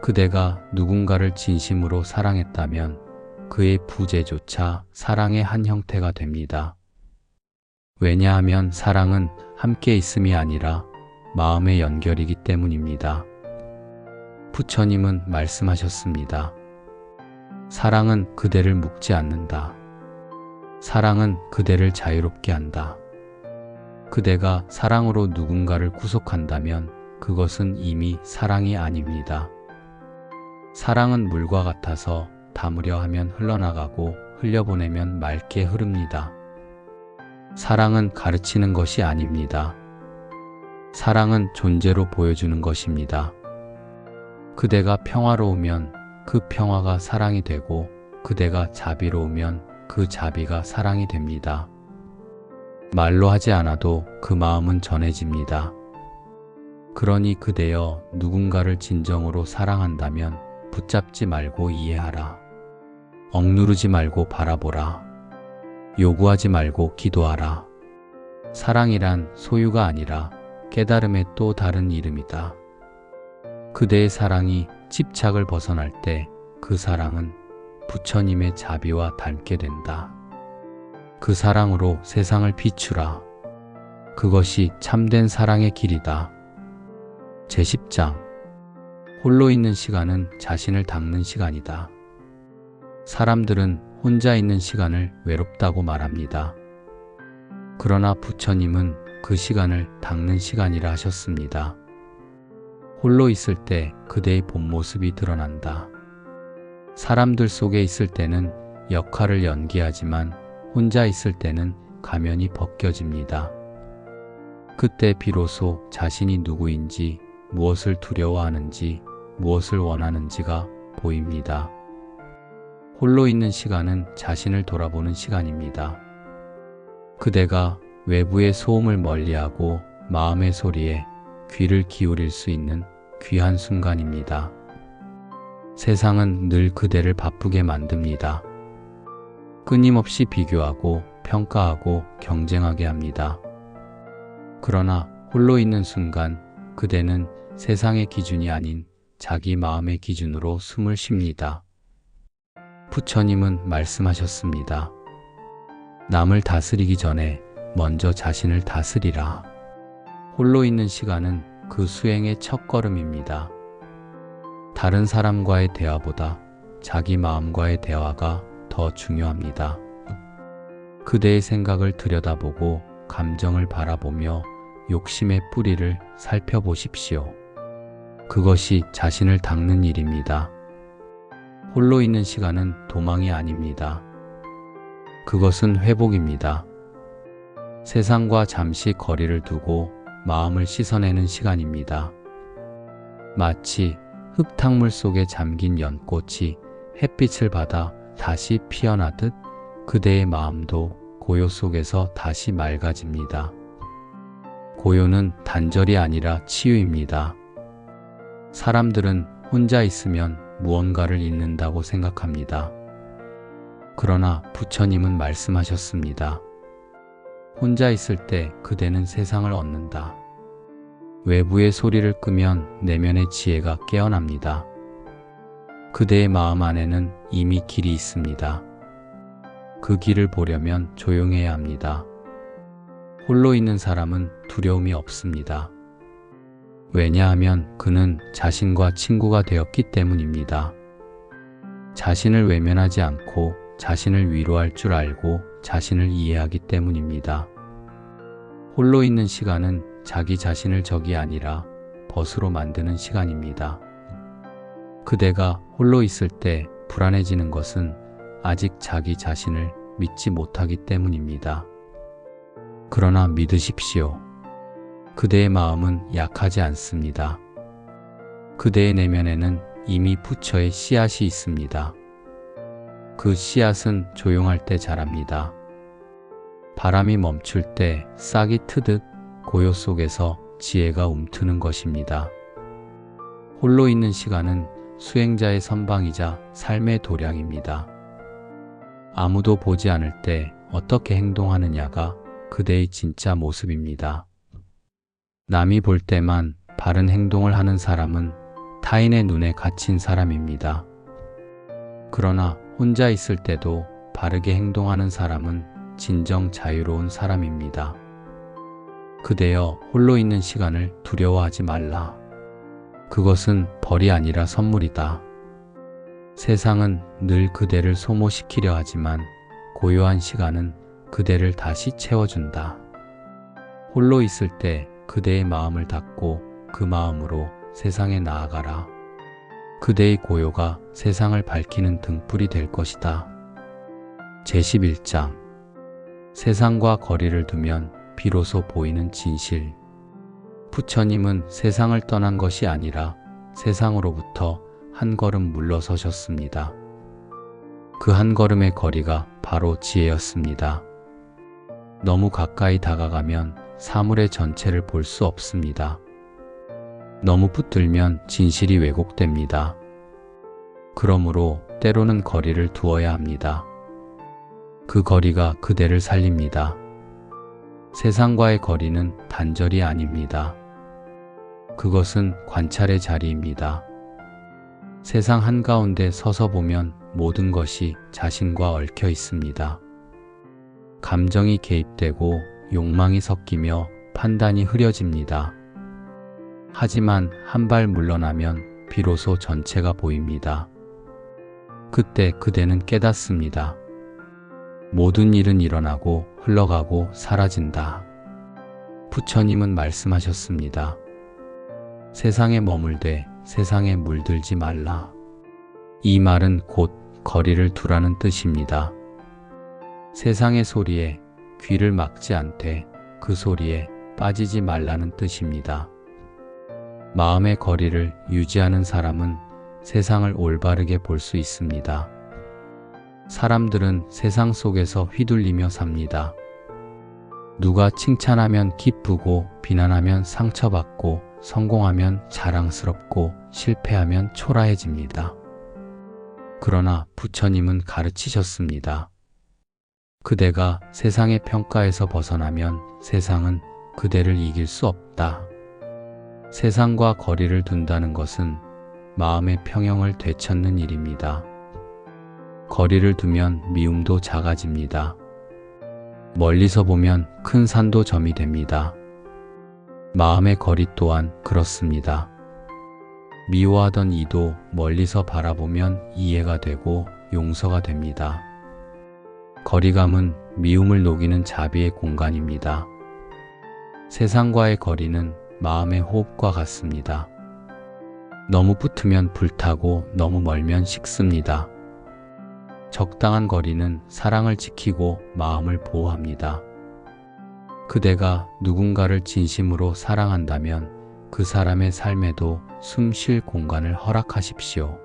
그대가 누군가를 진심으로 사랑했다면 그의 부재조차 사랑의 한 형태가 됩니다. 왜냐하면 사랑은 함께 있음이 아니라 마음의 연결이기 때문입니다. 부처님은 말씀하셨습니다. 사랑은 그대를 묶지 않는다. 사랑은 그대를 자유롭게 한다. 그대가 사랑으로 누군가를 구속한다면 그것은 이미 사랑이 아닙니다. 사랑은 물과 같아서 담으려 하면 흘러나가고 흘려보내면 맑게 흐릅니다. 사랑은 가르치는 것이 아닙니다. 사랑은 존재로 보여주는 것입니다. 그대가 평화로우면 그 평화가 사랑이 되고 그대가 자비로우면 그 자비가 사랑이 됩니다. 말로 하지 않아도 그 마음은 전해집니다. 그러니 그대여 누군가를 진정으로 사랑한다면 붙잡지 말고 이해하라. 억누르지 말고 바라보라. 요구하지 말고 기도하라. 사랑이란 소유가 아니라 깨달음의 또 다른 이름이다. 그대의 사랑이 집착을 벗어날 때 그 사랑은 부처님의 자비와 닮게 된다. 그 사랑으로 세상을 비추라. 그것이 참된 사랑의 길이다. 제10장 홀로 있는 시간은 자신을 닦는 시간이다. 사람들은 혼자 있는 시간을 외롭다고 말합니다. 그러나 부처님은 그 시간을 닦는 시간이라 하셨습니다. 홀로 있을 때 그대의 본 모습이 드러난다. 사람들 속에 있을 때는 역할을 연기하지만 혼자 있을 때는 가면이 벗겨집니다. 그때 비로소 자신이 누구인지, 무엇을 두려워하는지, 무엇을 원하는지가 보입니다. 홀로 있는 시간은 자신을 돌아보는 시간입니다. 그대가 외부의 소음을 멀리하고 마음의 소리에 귀를 기울일 수 있는 귀한 순간입니다. 세상은 늘 그대를 바쁘게 만듭니다. 끊임없이 비교하고 평가하고 경쟁하게 합니다. 그러나 홀로 있는 순간 그대는 세상의 기준이 아닌 자기 마음의 기준으로 숨을 쉽니다. 부처님은 말씀하셨습니다. 남을 다스리기 전에 먼저 자신을 다스리라. 홀로 있는 시간은 그 수행의 첫걸음입니다. 다른 사람과의 대화보다 자기 마음과의 대화가 더 중요합니다. 그대의 생각을 들여다보고 감정을 바라보며 욕심의 뿌리를 살펴보십시오. 그것이 자신을 닦는 일입니다. 홀로 있는 시간은 도망이 아닙니다. 그것은 회복입니다. 세상과 잠시 거리를 두고 마음을 씻어내는 시간입니다. 마치 흙탕물 속에 잠긴 연꽃이 햇빛을 받아 다시 피어나듯 그대의 마음도 고요 속에서 다시 맑아집니다. 고요는 단절이 아니라 치유입니다. 사람들은 혼자 있으면 무언가를 잃는다고 생각합니다. 그러나 부처님은 말씀하셨습니다. 혼자 있을 때 그대는 세상을 얻는다. 외부의 소리를 끄면 내면의 지혜가 깨어납니다. 그대의 마음 안에는 이미 길이 있습니다. 그 길을 보려면 조용해야 합니다. 홀로 있는 사람은 두려움이 없습니다. 왜냐하면 그는 자신과 친구가 되었기 때문입니다. 자신을 외면하지 않고 자신을 위로할 줄 알고 자신을 이해하기 때문입니다. 홀로 있는 시간은 자기 자신을 적이 아니라 벗으로 만드는 시간입니다. 그대가 홀로 있을 때 불안해지는 것은 아직 자기 자신을 믿지 못하기 때문입니다. 그러나 믿으십시오. 그대의 마음은 약하지 않습니다. 그대의 내면에는 이미 부처의 씨앗이 있습니다. 그 씨앗은 조용할 때 자랍니다. 바람이 멈출 때 싹이 트듯 고요 속에서 지혜가 움트는 것입니다. 홀로 있는 시간은 수행자의 선방이자 삶의 도량입니다. 아무도 보지 않을 때 어떻게 행동하느냐가 그대의 진짜 모습입니다. 남이 볼 때만 바른 행동을 하는 사람은 타인의 눈에 갇힌 사람입니다. 그러나 혼자 있을 때도 바르게 행동하는 사람은 진정 자유로운 사람입니다. 그대여 홀로 있는 시간을 두려워하지 말라. 그것은 벌이 아니라 선물이다. 세상은 늘 그대를 소모시키려 하지만 고요한 시간은 그대를 다시 채워준다. 홀로 있을 때 그대의 마음을 닫고 그 마음으로 세상에 나아가라. 그대의 고요가 세상을 밝히는 등불이 될 것이다. 제11장 세상과 거리를 두면 비로소 보이는 진실. 부처님은 세상을 떠난 것이 아니라 세상으로부터 한 걸음 물러서셨습니다. 그 한 걸음의 거리가 바로 지혜였습니다. 너무 가까이 다가가면 사물의 전체를 볼 수 없습니다. 너무 붙들면 진실이 왜곡됩니다. 그러므로 때로는 거리를 두어야 합니다. 그 거리가 그대를 살립니다. 세상과의 거리는 단절이 아닙니다. 그것은 관찰의 자리입니다. 세상 한가운데 서서 보면 모든 것이 자신과 얽혀 있습니다. 감정이 개입되고 욕망이 섞이며 판단이 흐려집니다. 하지만 한 발 물러나면 비로소 전체가 보입니다. 그때 그대는 깨닫습니다. 모든 일은 일어나고 흘러가고 사라진다. 부처님은 말씀하셨습니다. 세상에 머물되 세상에 물들지 말라. 이 말은 곧 거리를 두라는 뜻입니다. 세상의 소리에 귀를 막지 않되 그 소리에 빠지지 말라는 뜻입니다. 마음의 거리를 유지하는 사람은 세상을 올바르게 볼 수 있습니다. 사람들은 세상 속에서 휘둘리며 삽니다. 누가 칭찬하면 기쁘고 비난하면 상처받고 성공하면 자랑스럽고 실패하면 초라해집니다. 그러나 부처님은 가르치셨습니다. 그대가 세상의 평가에서 벗어나면 세상은 그대를 이길 수 없다. 세상과 거리를 둔다는 것은 마음의 평형을 되찾는 일입니다. 거리를 두면 미움도 작아집니다. 멀리서 보면 큰 산도 점이 됩니다. 마음의 거리 또한 그렇습니다. 미워하던 이도 멀리서 바라보면 이해가 되고 용서가 됩니다. 거리감은 미움을 녹이는 자비의 공간입니다. 세상과의 거리는 마음의 호흡과 같습니다. 너무 붙으면 불타고 너무 멀면 식습니다. 적당한 거리는 사랑을 지키고 마음을 보호합니다. 그대가 누군가를 진심으로 사랑한다면 그 사람의 삶에도 숨 쉴 공간을 허락하십시오.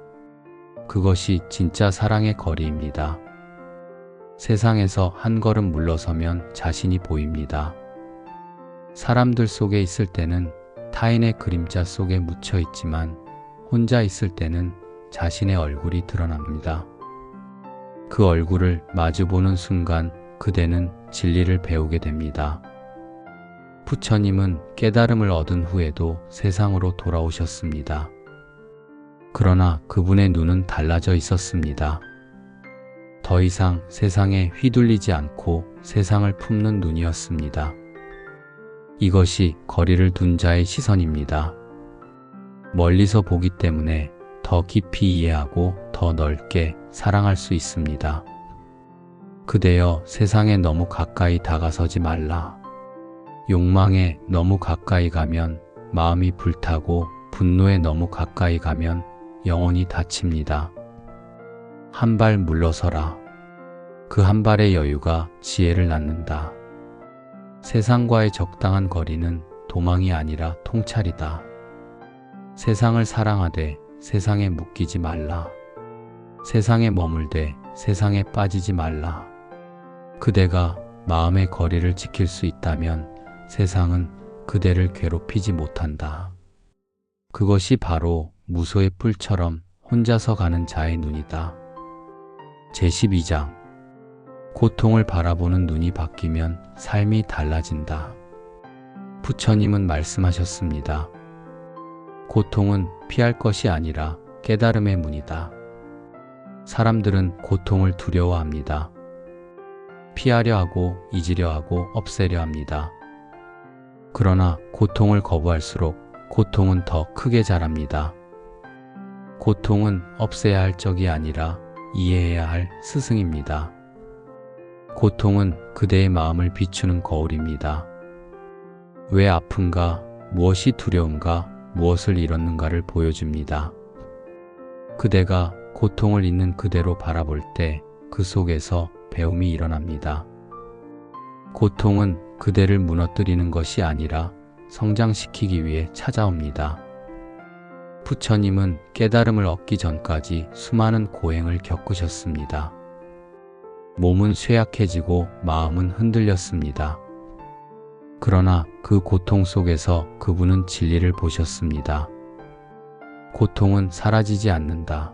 그것이 진짜 사랑의 거리입니다. 세상에서 한 걸음 물러서면 자신이 보입니다. 사람들 속에 있을 때는 타인의 그림자 속에 묻혀 있지만 혼자 있을 때는 자신의 얼굴이 드러납니다. 그 얼굴을 마주보는 순간 그대는 진리를 배우게 됩니다. 부처님은 깨달음을 얻은 후에도 세상으로 돌아오셨습니다. 그러나 그분의 눈은 달라져 있었습니다. 더 이상 세상에 휘둘리지 않고 세상을 품는 눈이었습니다. 이것이 거리를 둔 자의 시선입니다. 멀리서 보기 때문에 더 깊이 이해하고 더 넓게 사랑할 수 있습니다. 그대여 세상에 너무 가까이 다가서지 말라. 욕망에 너무 가까이 가면 마음이 불타고 분노에 너무 가까이 가면 영혼이 다칩니다. 한 발 물러서라. 그 한 발의 여유가 지혜를 낳는다. 세상과의 적당한 거리는 도망이 아니라 통찰이다. 세상을 사랑하되 세상에 묶이지 말라. 세상에 머물되 세상에 빠지지 말라. 그대가 마음의 거리를 지킬 수 있다면 세상은 그대를 괴롭히지 못한다. 그것이 바로 무소의 뿔처럼 혼자서 가는 자의 눈이다. 제12장 고통을 바라보는 눈이 바뀌면 삶이 달라진다. 부처님은 말씀하셨습니다. 고통은 피할 것이 아니라 깨달음의 문이다. 사람들은 고통을 두려워합니다. 피하려 하고 잊으려 하고 없애려 합니다. 그러나 고통을 거부할수록 고통은 더 크게 자랍니다. 고통은 없애야 할 적이 아니라 이해해야 할 스승입니다. 고통은 그대의 마음을 비추는 거울입니다. 왜 아픈가, 무엇이 두려운가, 무엇을 잃었는가를 보여줍니다. 그대가 고통을 있는 그대로 바라볼 때 그 속에서 배움이 일어납니다. 고통은 그대를 무너뜨리는 것이 아니라 성장시키기 위해 찾아옵니다. 부처님은 깨달음을 얻기 전까지 수많은 고행을 겪으셨습니다. 몸은 쇠약해지고 마음은 흔들렸습니다. 그러나 그 고통 속에서 그분은 진리를 보셨습니다. 고통은 사라지지 않는다.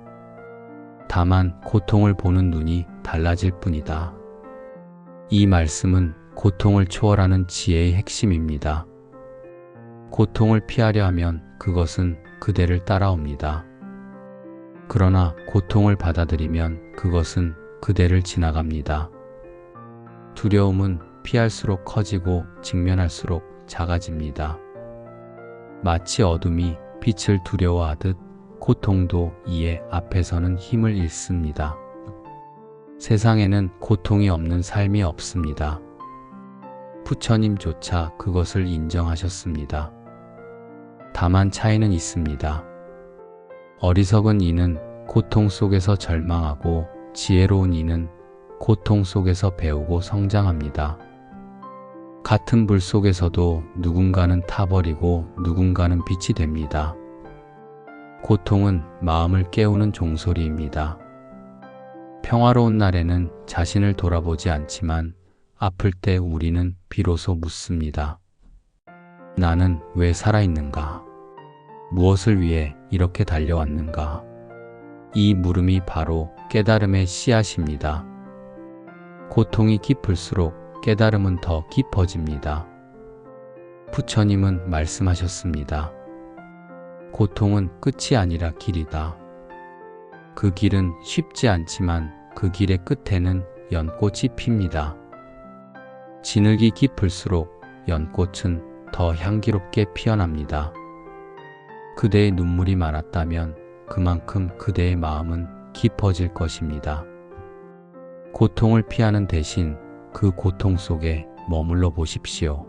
다만 고통을 보는 눈이 달라질 뿐이다. 이 말씀은 고통을 초월하는 지혜의 핵심입니다. 고통을 피하려 하면 그것은 그대를 따라옵니다. 그러나 고통을 받아들이면 그것은 그대를 지나갑니다. 두려움은 피할수록 커지고 직면할수록 작아집니다. 마치 어둠이 빛을 두려워하듯 고통도 이에 앞에서는 힘을 잃습니다. 세상에는 고통이 없는 삶이 없습니다. 부처님조차 그것을 인정하셨습니다. 다만 차이는 있습니다. 어리석은 이는 고통 속에서 절망하고 지혜로운 이는 고통 속에서 배우고 성장합니다. 같은 불 속에서도 누군가는 타버리고 누군가는 빛이 됩니다. 고통은 마음을 깨우는 종소리입니다. 평화로운 날에는 자신을 돌아보지 않지만 아플 때 우리는 비로소 묻습니다. 나는 왜 살아있는가? 무엇을 위해 이렇게 달려왔는가? 이 물음이 바로 깨달음의 씨앗입니다. 고통이 깊을수록 깨달음은 더 깊어집니다. 부처님은 말씀하셨습니다. 고통은 끝이 아니라 길이다. 그 길은 쉽지 않지만 그 길의 끝에는 연꽃이 핍니다. 진흙이 깊을수록 연꽃은 더 향기롭게 피어납니다. 그대의 눈물이 많았다면 그만큼 그대의 마음은 깊어질 것입니다. 고통을 피하는 대신 그 고통 속에 머물러 보십시오.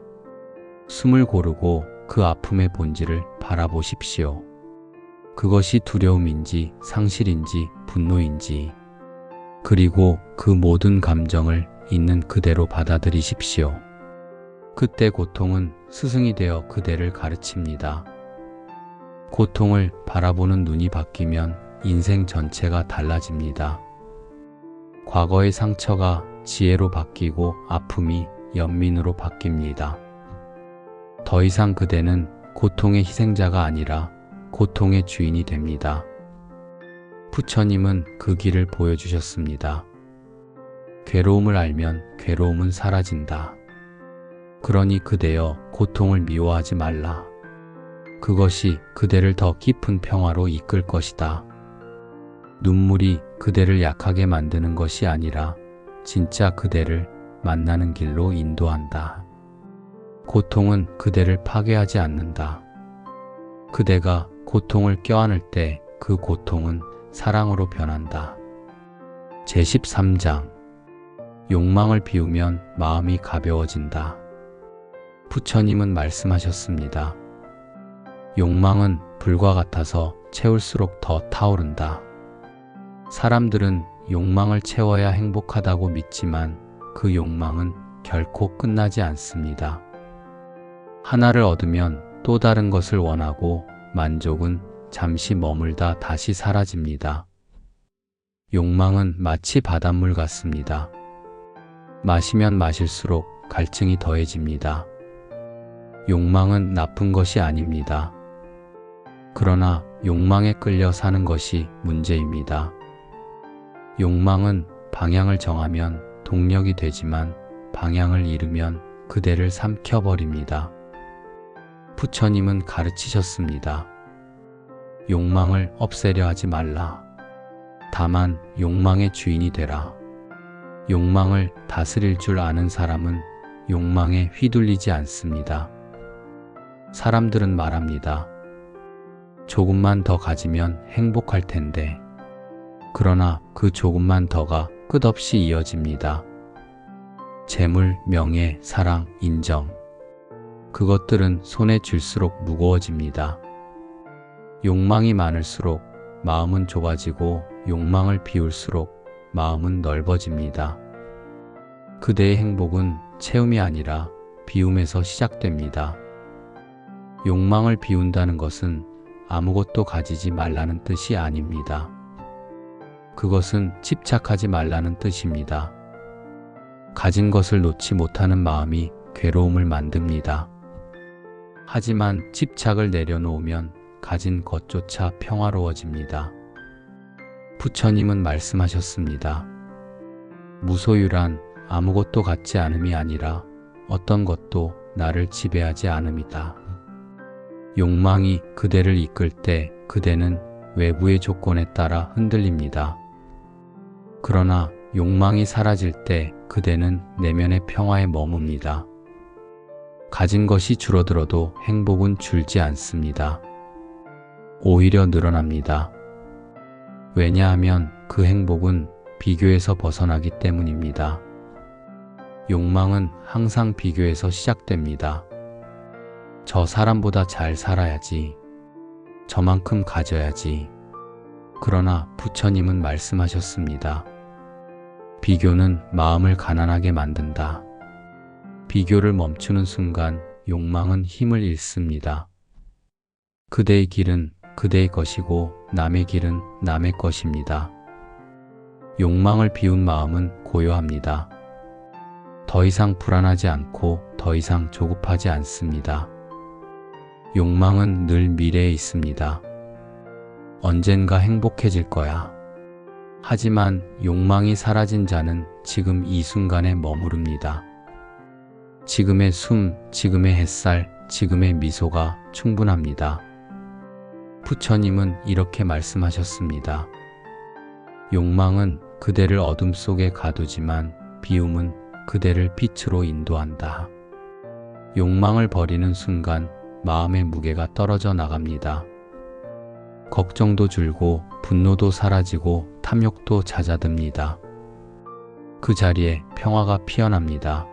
숨을 고르고 그 아픔의 본질을 바라보십시오. 그것이 두려움인지 상실인지 분노인지, 그리고 그 모든 감정을 있는 그대로 받아들이십시오. 그때 고통은 스승이 되어 그대를 가르칩니다. 고통을 바라보는 눈이 바뀌면 인생 전체가 달라집니다. 과거의 상처가 지혜로 바뀌고 아픔이 연민으로 바뀝니다. 더 이상 그대는 고통의 희생자가 아니라 고통의 주인이 됩니다. 부처님은 그 길을 보여주셨습니다. 괴로움을 알면 괴로움은 사라진다. 그러니 그대여 고통을 미워하지 말라. 그것이 그대를 더 깊은 평화로 이끌 것이다. 눈물이 그대를 약하게 만드는 것이 아니라 진짜 그대를 만나는 길로 인도한다. 고통은 그대를 파괴하지 않는다. 그대가 고통을 껴안을 때 그 고통은 사랑으로 변한다. 제13장 욕망을 비우면 마음이 가벼워진다. 부처님은 말씀하셨습니다. 욕망은 불과 같아서 채울수록 더 타오른다. 사람들은 욕망을 채워야 행복하다고 믿지만 그 욕망은 결코 끝나지 않습니다. 하나를 얻으면 또 다른 것을 원하고 만족은 잠시 머물다 다시 사라집니다. 욕망은 마치 바닷물 같습니다. 마시면 마실수록 갈증이 더해집니다. 욕망은 나쁜 것이 아닙니다. 그러나 욕망에 끌려 사는 것이 문제입니다. 욕망은 방향을 정하면 동력이 되지만 방향을 잃으면 그대를 삼켜버립니다. 부처님은 가르치셨습니다. 욕망을 없애려 하지 말라. 다만 욕망의 주인이 되라. 욕망을 다스릴 줄 아는 사람은 욕망에 휘둘리지 않습니다. 사람들은 말합니다. 조금만 더 가지면 행복할 텐데. 그러나 그 조금만 더가 끝없이 이어집니다. 재물, 명예, 사랑, 인정. 그것들은 손에 쥘수록 무거워집니다. 욕망이 많을수록 마음은 좁아지고 욕망을 비울수록 마음은 넓어집니다. 그대의 행복은 채움이 아니라 비움에서 시작됩니다. 욕망을 비운다는 것은 아무것도 가지지 말라는 뜻이 아닙니다. 그것은 집착하지 말라는 뜻입니다. 가진 것을 놓지 못하는 마음이 괴로움을 만듭니다. 하지만 집착을 내려놓으면 가진 것조차 평화로워집니다. 부처님은 말씀하셨습니다. 무소유란 아무것도 갖지 않음이 아니라 어떤 것도 나를 지배하지 않음이다. 욕망이 그대를 이끌 때 그대는 외부의 조건에 따라 흔들립니다. 그러나 욕망이 사라질 때 그대는 내면의 평화에 머뭅니다. 가진 것이 줄어들어도 행복은 줄지 않습니다. 오히려 늘어납니다. 왜냐하면 그 행복은 비교에서 벗어나기 때문입니다. 욕망은 항상 비교에서 시작됩니다. 저 사람보다 잘 살아야지. 저만큼 가져야지. 그러나 부처님은 말씀하셨습니다. 비교는 마음을 가난하게 만든다. 비교를 멈추는 순간 욕망은 힘을 잃습니다. 그대의 길은 그대의 것이고 남의 길은 남의 것입니다. 욕망을 비운 마음은 고요합니다. 더 이상 불안하지 않고 더 이상 조급하지 않습니다. 욕망은 늘 미래에 있습니다. 언젠가 행복해질 거야. 하지만 욕망이 사라진 자는 지금 이 순간에 머무릅니다. 지금의 숨, 지금의 햇살, 지금의 미소가 충분합니다. 부처님은 이렇게 말씀하셨습니다. 욕망은 그대를 어둠 속에 가두지만 비움은 그대를 빛으로 인도한다. 욕망을 버리는 순간 마음의 무게가 떨어져 나갑니다. 걱정도 줄고 분노도 사라지고 탐욕도 잦아듭니다. 그 자리에 평화가 피어납니다.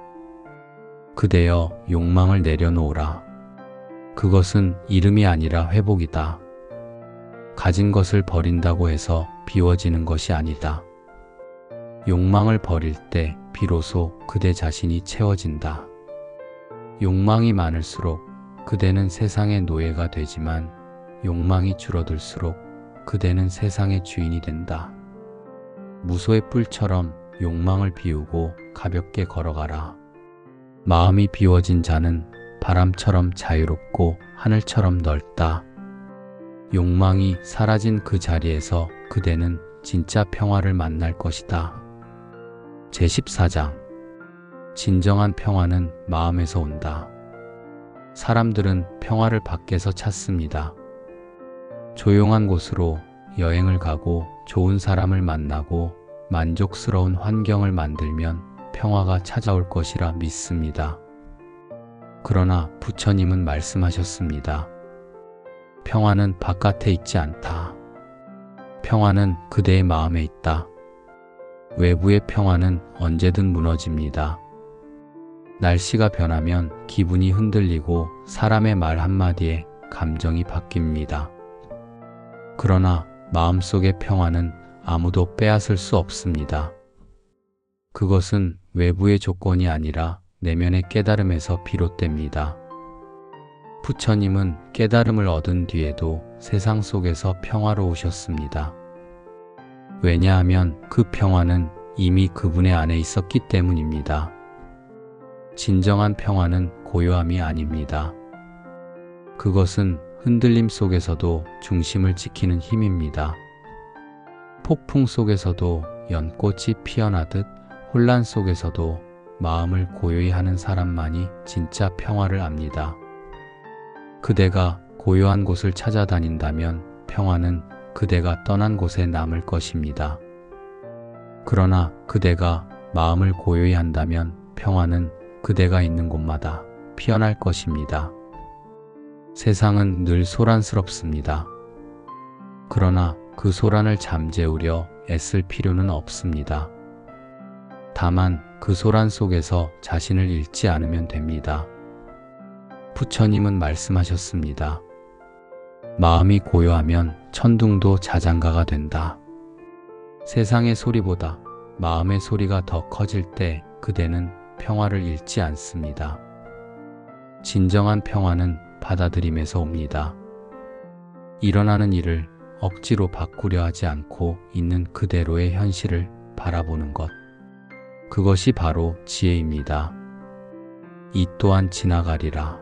그대여 욕망을 내려놓으라. 그것은 잃음이 아니라 회복이다. 가진 것을 버린다고 해서 비워지는 것이 아니다. 욕망을 버릴 때 비로소 그대 자신이 채워진다. 욕망이 많을수록 그대는 세상의 노예가 되지만 욕망이 줄어들수록 그대는 세상의 주인이 된다. 무소의 뿔처럼 욕망을 비우고 가볍게 걸어가라. 마음이 비워진 자는 바람처럼 자유롭고 하늘처럼 넓다. 욕망이 사라진 그 자리에서 그대는 진짜 평화를 만날 것이다. 제14장 진정한 평화는 마음에서 온다. 사람들은 평화를 밖에서 찾습니다. 조용한 곳으로 여행을 가고 좋은 사람을 만나고 만족스러운 환경을 만들면 평화가 찾아올 것이라 믿습니다. 그러나 부처님은 말씀하셨습니다. 평화는 바깥에 있지 않다. 평화는 그대의 마음에 있다. 외부의 평화는 언제든 무너집니다. 날씨가 변하면 기분이 흔들리고 사람의 말 한마디에 감정이 바뀝니다. 그러나 마음속의 평화는 아무도 빼앗을 수 없습니다. 그것은 외부의 조건이 아니라 내면의 깨달음에서 비롯됩니다. 부처님은 깨달음을 얻은 뒤에도 세상 속에서 평화로우셨습니다. 왜냐하면 그 평화는 이미 그분의 안에 있었기 때문입니다. 진정한 평화는 고요함이 아닙니다. 그것은 흔들림 속에서도 중심을 지키는 힘입니다. 폭풍 속에서도 연꽃이 피어나듯 혼란 속에서도 마음을 고요히 하는 사람만이 진짜 평화를 압니다. 그대가 고요한 곳을 찾아다닌다면 평화는 그대가 떠난 곳에 남을 것입니다. 그러나 그대가 마음을 고요히 한다면 평화는 그대가 있는 곳마다 피어날 것입니다. 세상은 늘 소란스럽습니다. 그러나 그 소란을 잠재우려 애쓸 필요는 없습니다. 다만 그 소란 속에서 자신을 잃지 않으면 됩니다. 부처님은 말씀하셨습니다. 마음이 고요하면 천둥도 자장가가 된다. 세상의 소리보다 마음의 소리가 더 커질 때 그대는 평화를 잃지 않습니다. 진정한 평화는 받아들임에서 옵니다. 일어나는 일을 억지로 바꾸려 하지 않고 있는 그대로의 현실을 바라보는 것. 그것이 바로 지혜입니다. 이 또한 지나가리라.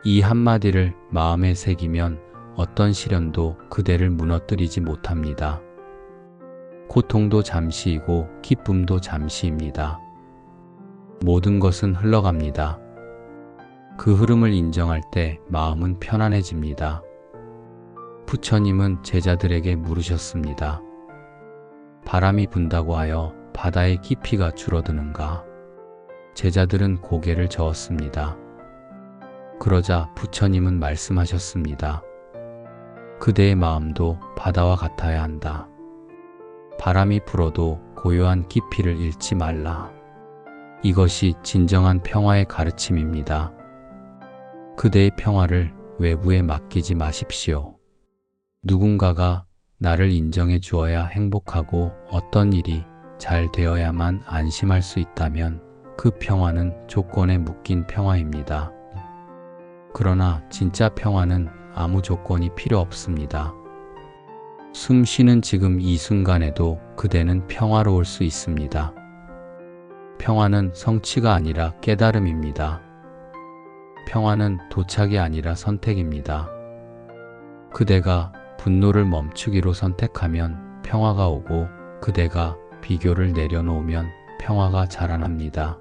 이 한마디를 마음에 새기면 어떤 시련도 그대를 무너뜨리지 못합니다. 고통도 잠시이고 기쁨도 잠시입니다. 모든 것은 흘러갑니다. 그 흐름을 인정할 때 마음은 편안해집니다. 부처님은 제자들에게 물으셨습니다. 바람이 분다고 하여 바다의 깊이가 줄어드는가? 제자들은 고개를 저었습니다. 그러자 부처님은 말씀하셨습니다. 그대의 마음도 바다와 같아야 한다. 바람이 불어도 고요한 깊이를 잃지 말라. 이것이 진정한 평화의 가르침입니다. 그대의 평화를 외부에 맡기지 마십시오. 누군가가 나를 인정해 주어야 행복하고 어떤 일이 잘 되어야만 안심할 수 있다면 그 평화는 조건에 묶인 평화입니다. 그러나 진짜 평화는 아무 조건이 필요 없습니다. 숨 쉬는 지금 이 순간에도 그대는 평화로울 수 있습니다. 평화는 성취가 아니라 깨달음입니다. 평화는 도착이 아니라 선택입니다. 그대가 분노를 멈추기로 선택하면 평화가 오고 그대가 비교를 내려놓으면 평화가 자라납니다.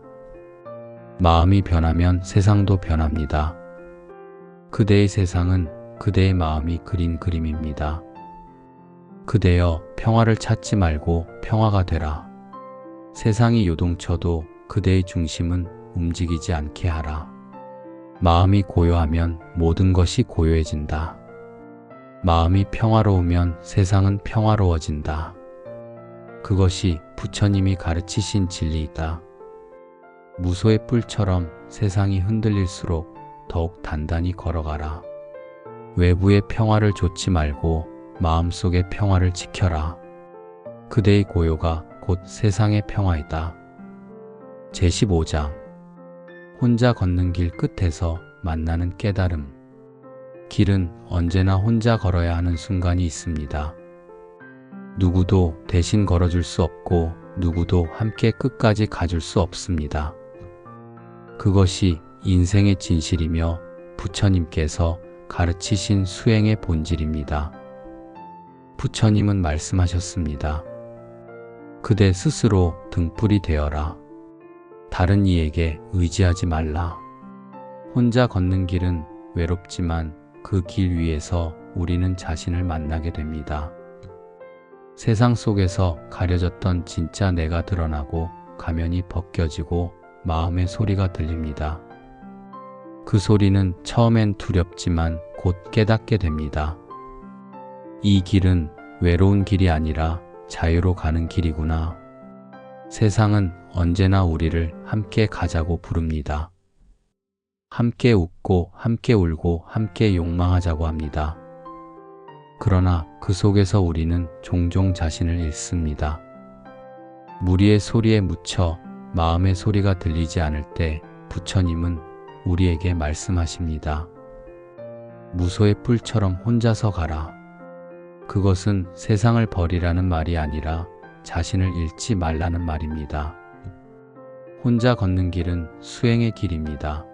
마음이 변하면 세상도 변합니다. 그대의 세상은 그대의 마음이 그린 그림입니다. 그대여 평화를 찾지 말고 평화가 되라. 세상이 요동쳐도 그대의 중심은 움직이지 않게 하라. 마음이 고요하면 모든 것이 고요해진다. 마음이 평화로우면 세상은 평화로워진다. 그것이 부처님이 가르치신 진리이다. 무소의 뿔처럼 세상이 흔들릴수록 더욱 단단히 걸어가라. 외부의 평화를 좇지 말고 마음속의 평화를 지켜라. 그대의 고요가 곧 세상의 평화이다. 제15장 혼자 걷는 길 끝에서 만나는 깨달음. 길은 언제나 혼자 걸어야 하는 순간이 있습니다. 누구도 대신 걸어줄 수 없고 누구도 함께 끝까지 가줄 수 없습니다. 그것이 인생의 진실이며 부처님께서 가르치신 수행의 본질입니다. 부처님은 말씀하셨습니다. 그대 스스로 등불이 되어라. 다른 이에게 의지하지 말라. 혼자 걷는 길은 외롭지만 그 길 위에서 우리는 자신을 만나게 됩니다. 세상 속에서 가려졌던 진짜 내가 드러나고 가면이 벗겨지고 마음의 소리가 들립니다. 그 소리는 처음엔 두렵지만 곧 깨닫게 됩니다. 이 길은 외로운 길이 아니라 자유로 가는 길이구나. 세상은 언제나 우리를 함께 가자고 부릅니다. 함께 웃고 함께 울고 함께 욕망하자고 합니다. 그러나 그 속에서 우리는 종종 자신을 잃습니다. 무리의 소리에 묻혀 마음의 소리가 들리지 않을 때 부처님은 우리에게 말씀하십니다. 무소의 뿔처럼 혼자서 가라. 그것은 세상을 버리라는 말이 아니라 자신을 잃지 말라는 말입니다. 혼자 걷는 길은 수행의 길입니다.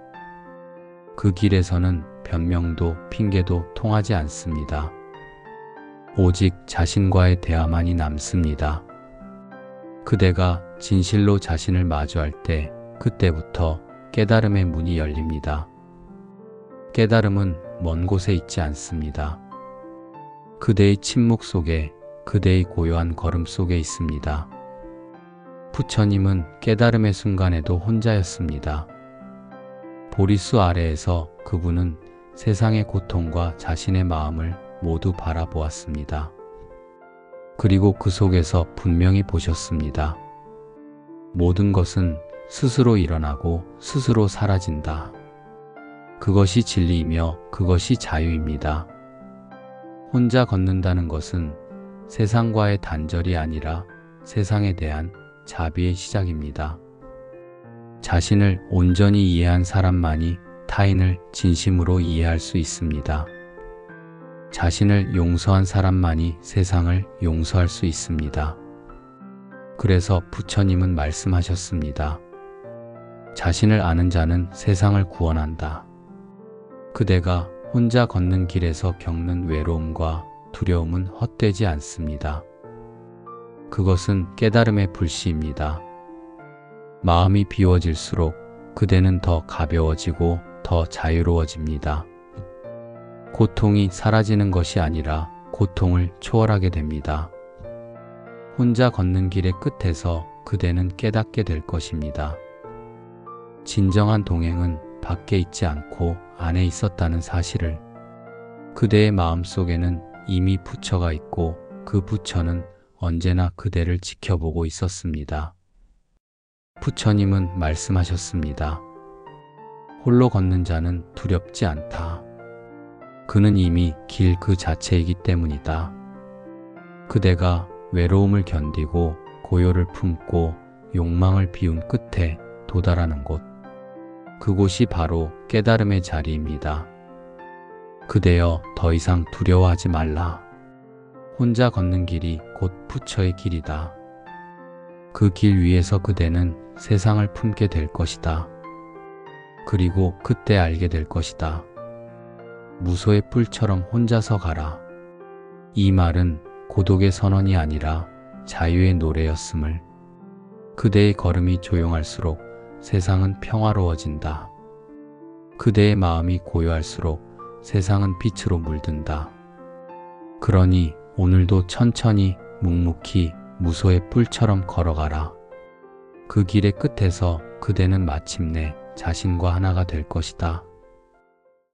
그 길에서는 변명도 핑계도 통하지 않습니다. 오직 자신과의 대화만이 남습니다. 그대가 진실로 자신을 마주할 때 그때부터 깨달음의 문이 열립니다. 깨달음은 먼 곳에 있지 않습니다. 그대의 침묵 속에, 그대의 고요한 걸음 속에 있습니다. 부처님은 깨달음의 순간에도 혼자였습니다. 보리수 아래에서 그분은 세상의 고통과 자신의 마음을 모두 바라보았습니다. 그리고 그 속에서 분명히 보셨습니다. 모든 것은 스스로 일어나고 스스로 사라진다. 그것이 진리이며 그것이 자유입니다. 혼자 걷는다는 것은 세상과의 단절이 아니라 세상에 대한 자비의 시작입니다. 자신을 온전히 이해한 사람만이 타인을 진심으로 이해할 수 있습니다. 자신을 용서한 사람만이 세상을 용서할 수 있습니다. 그래서 부처님은 말씀하셨습니다. 자신을 아는 자는 세상을 구원한다. 그대가 혼자 걷는 길에서 겪는 외로움과 두려움은 헛되지 않습니다. 그것은 깨달음의 불씨입니다. 마음이 비워질수록 그대는 더 가벼워지고 더 자유로워집니다. 고통이 사라지는 것이 아니라 고통을 초월하게 됩니다. 혼자 걷는 길의 끝에서 그대는 깨닫게 될 것입니다. 진정한 동행은 밖에 있지 않고 안에 있었다는 사실을. 그대의 마음속에는 이미 부처가 있고 그 부처는 언제나 그대를 지켜보고 있었습니다. 부처님은 말씀하셨습니다. 홀로 걷는 자는 두렵지 않다. 그는 이미 길 그 자체이기 때문이다. 그대가 외로움을 견디고 고요를 품고 욕망을 비운 끝에 도달하는 곳. 그곳이 바로 깨달음의 자리입니다. 그대여 더 이상 두려워하지 말라. 혼자 걷는 길이 곧 부처의 길이다. 그 길 위에서 그대는 세상을 품게 될 것이다. 그리고 그때 알게 될 것이다. 무소의 뿔처럼 혼자서 가라. 이 말은 고독의 선언이 아니라 자유의 노래였음을. 그대의 걸음이 조용할수록 세상은 평화로워진다. 그대의 마음이 고요할수록 세상은 빛으로 물든다. 그러니 오늘도 천천히 묵묵히 무소의 뿔처럼 걸어가라. 그 길의 끝에서 그대는 마침내 자신과 하나가 될 것이다.